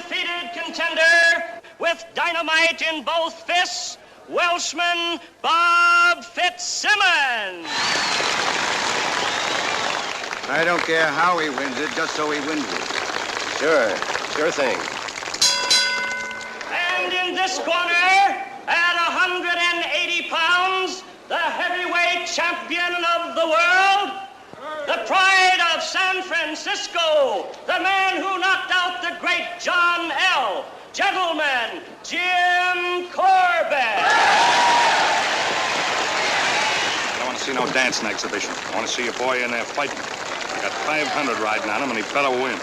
undefeated contender with dynamite in both fists, Welshman Bob Fitzsimmons. I don't care how he wins it, just so he wins it. Sure thing. And in this corner, at 180 pounds, the heavyweight champion of the world, the pride of San Francisco, the man who knocked out the great John L. Gentlemen, Jim Corbett. I don't want to see no dancing exhibition. I want to see your boy in there fighting. I got 500 riding on him, and he better win.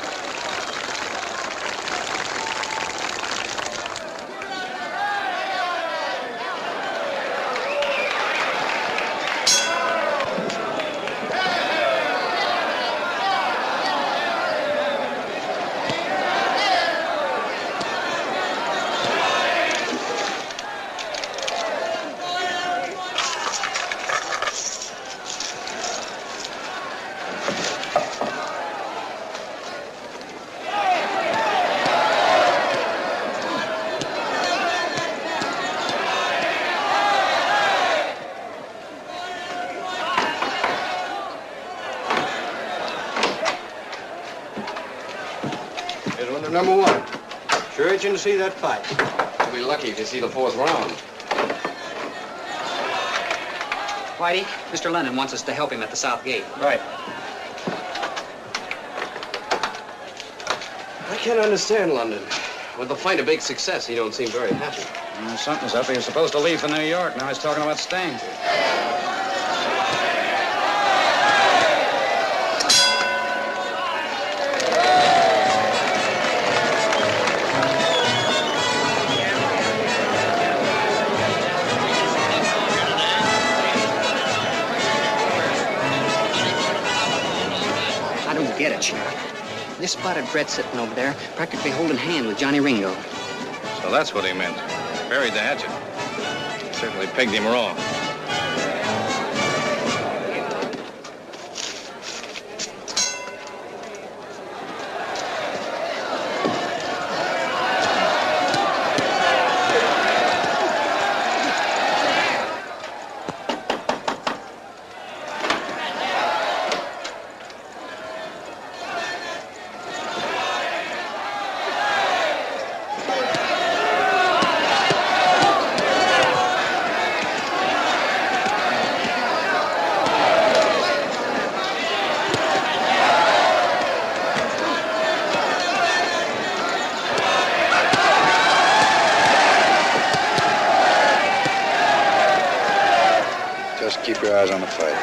Number one. Sure itching to see that fight. You'll be lucky if you see the fourth round. Whitey, Mr. Lennon wants us to help him at the south gate. Right. I can't understand London. With the fight a big success, he don't seem very happy. Something's up. He was supposed to leave for New York. Now he's talking about staying. Get it, Sheriff. This spotted Brett sitting over there, practically holding hand with Johnny Ringo. So that's what he meant. Buried the hatchet. Certainly pegged him wrong. Just keep your eyes on the fight.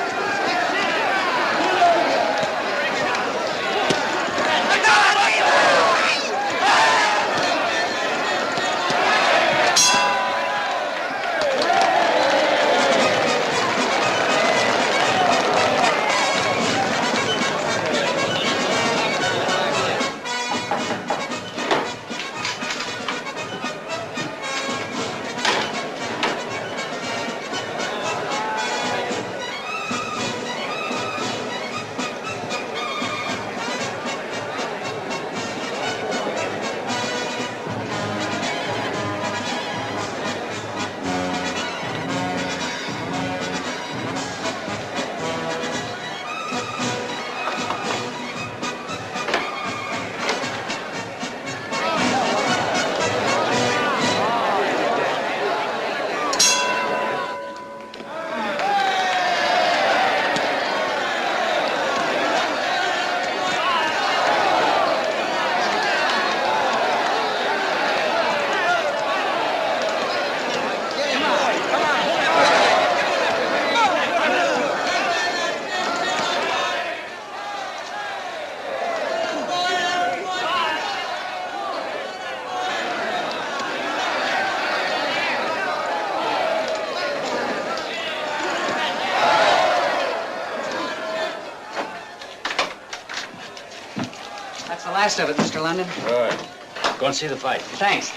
That's the last of it, Mr. London. Good. Go and see the fight. Thanks.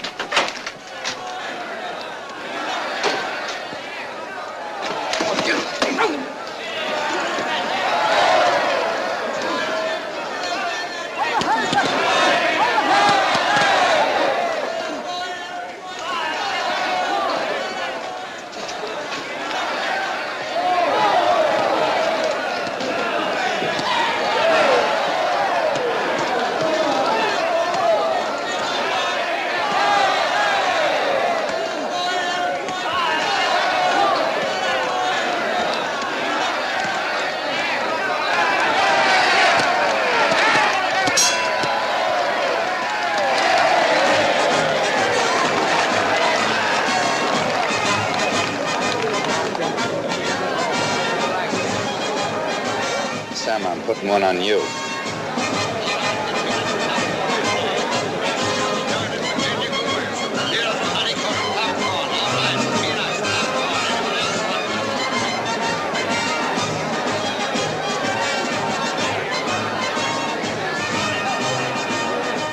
putting one on you.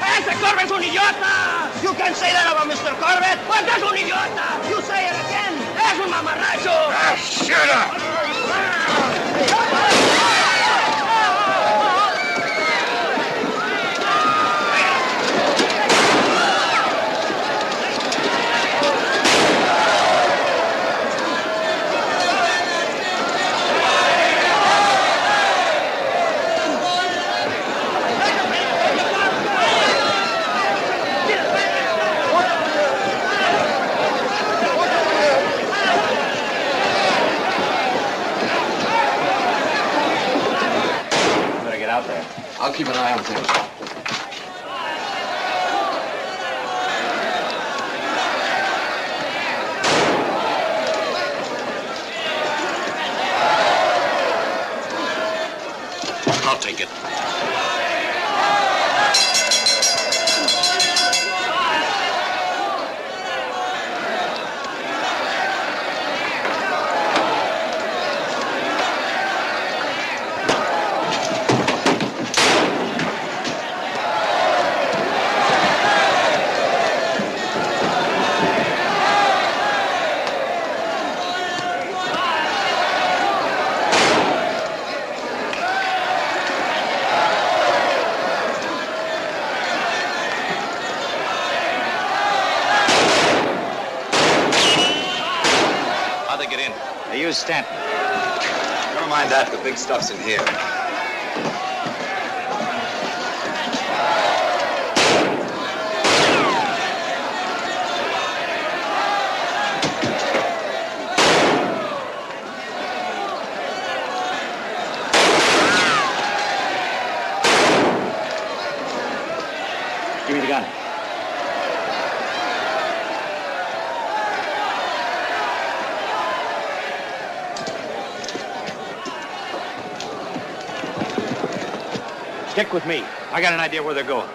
¡Ese Corbett es un idiota! You can say that about Mr. Corbett, but that's un idiota! You say it again! ¡Es un mamarracho! Ah, shut up! Better get out there. I'll keep an eye on things. I'll take it. How'd they get in? They used Stanton. Never mind that. The big stuff's in here. Give me the gun. Stick with me. I got an idea where they're going.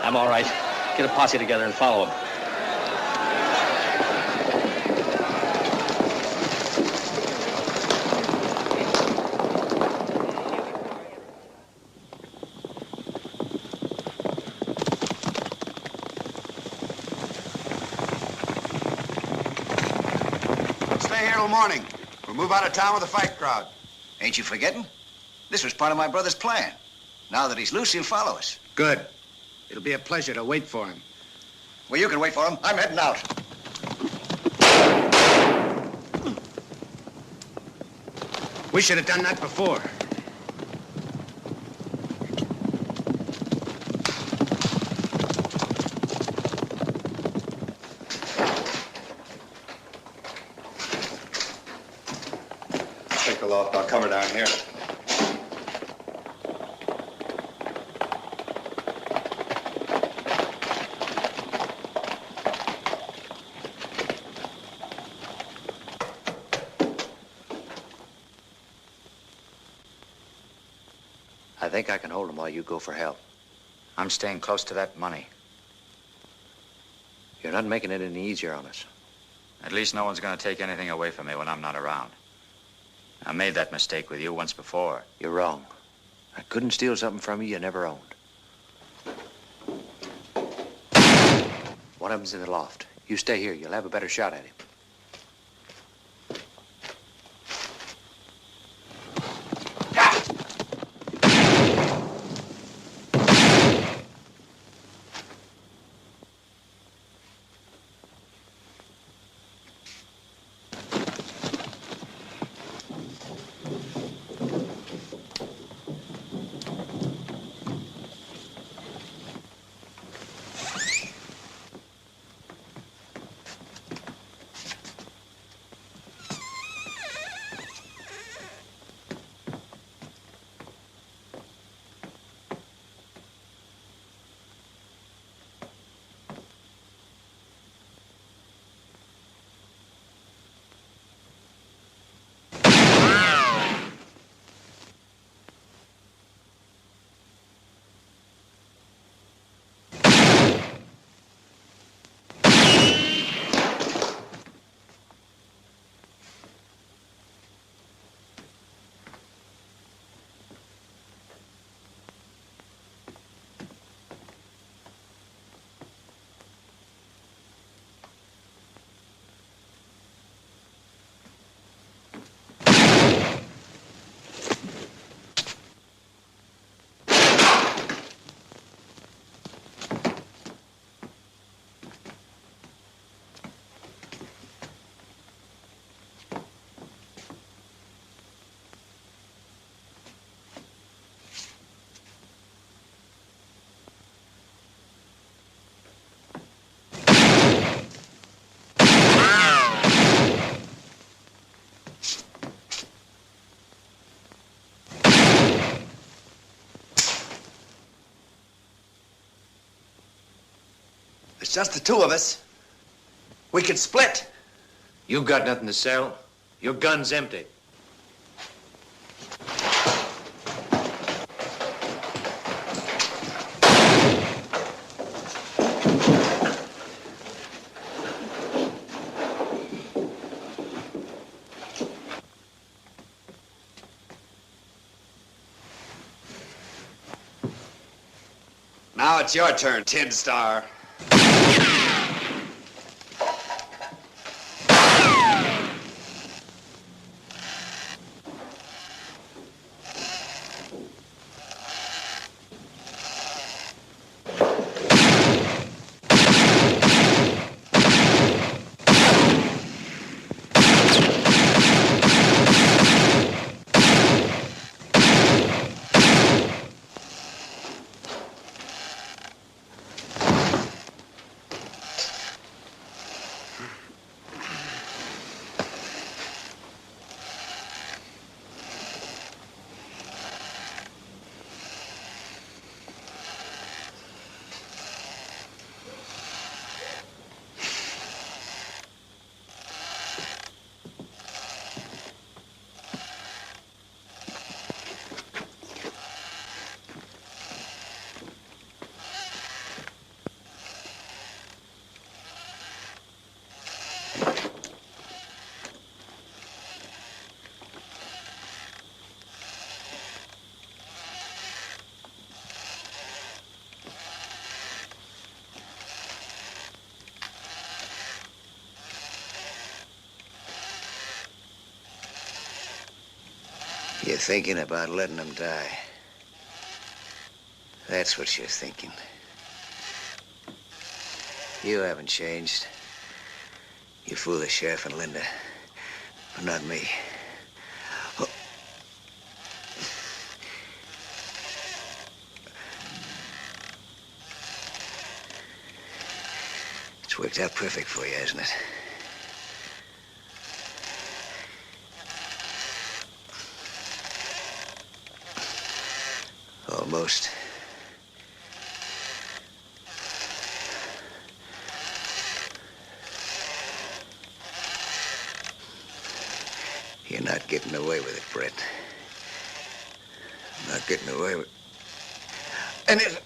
I'm all right. Get a posse together and follow them. Stay here till morning. We'll move out of town with the fight crowd. Ain't you forgetting? This was part of my brother's plan. Now that he's loose, he'll follow us. Good. It'll be a pleasure to wait for him. Well, you can wait for him. I'm heading out. We should have done that before. Take the loft. I'll cover down here. I think I can hold them while you go for help. I'm staying close to that money. You're not making it any easier on us. At least no one's going to take anything away from me when I'm not around. I made that mistake with you once before. You're wrong. I couldn't steal something from you never owned. One of them's in the loft. You stay here. You'll have a better shot at him. just the two of us. We could split. You got nothing to sell. Your gun's empty. Now it's your turn, Tin Star. You're thinking about letting them die. That's what you're thinking. You haven't changed. You fool the sheriff and Linda, but not me. Oh. It's worked out perfect for you, hasn't it? Almost. You're not getting away with it, Brett. Not getting away with... And it...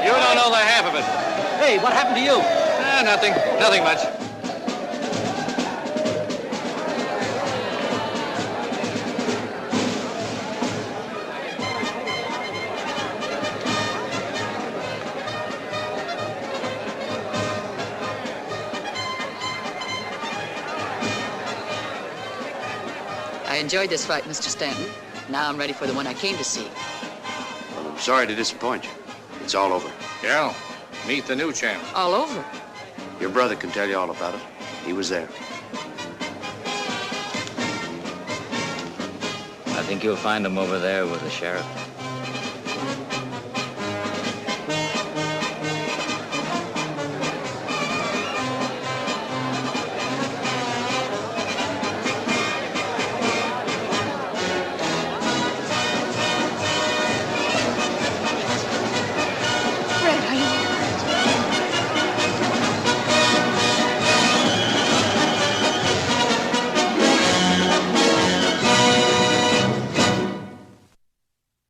You don't know the half of it. Hey, what happened to you? Nothing. Nothing much. I enjoyed this fight, Mr. Stanton. Now I'm ready for the one I came to see. Well, I'm sorry to disappoint you. It's all over. Yeah, meet the new champ. All over? Your brother can tell you all about it. He was there. I think you'll find him over there with the sheriff.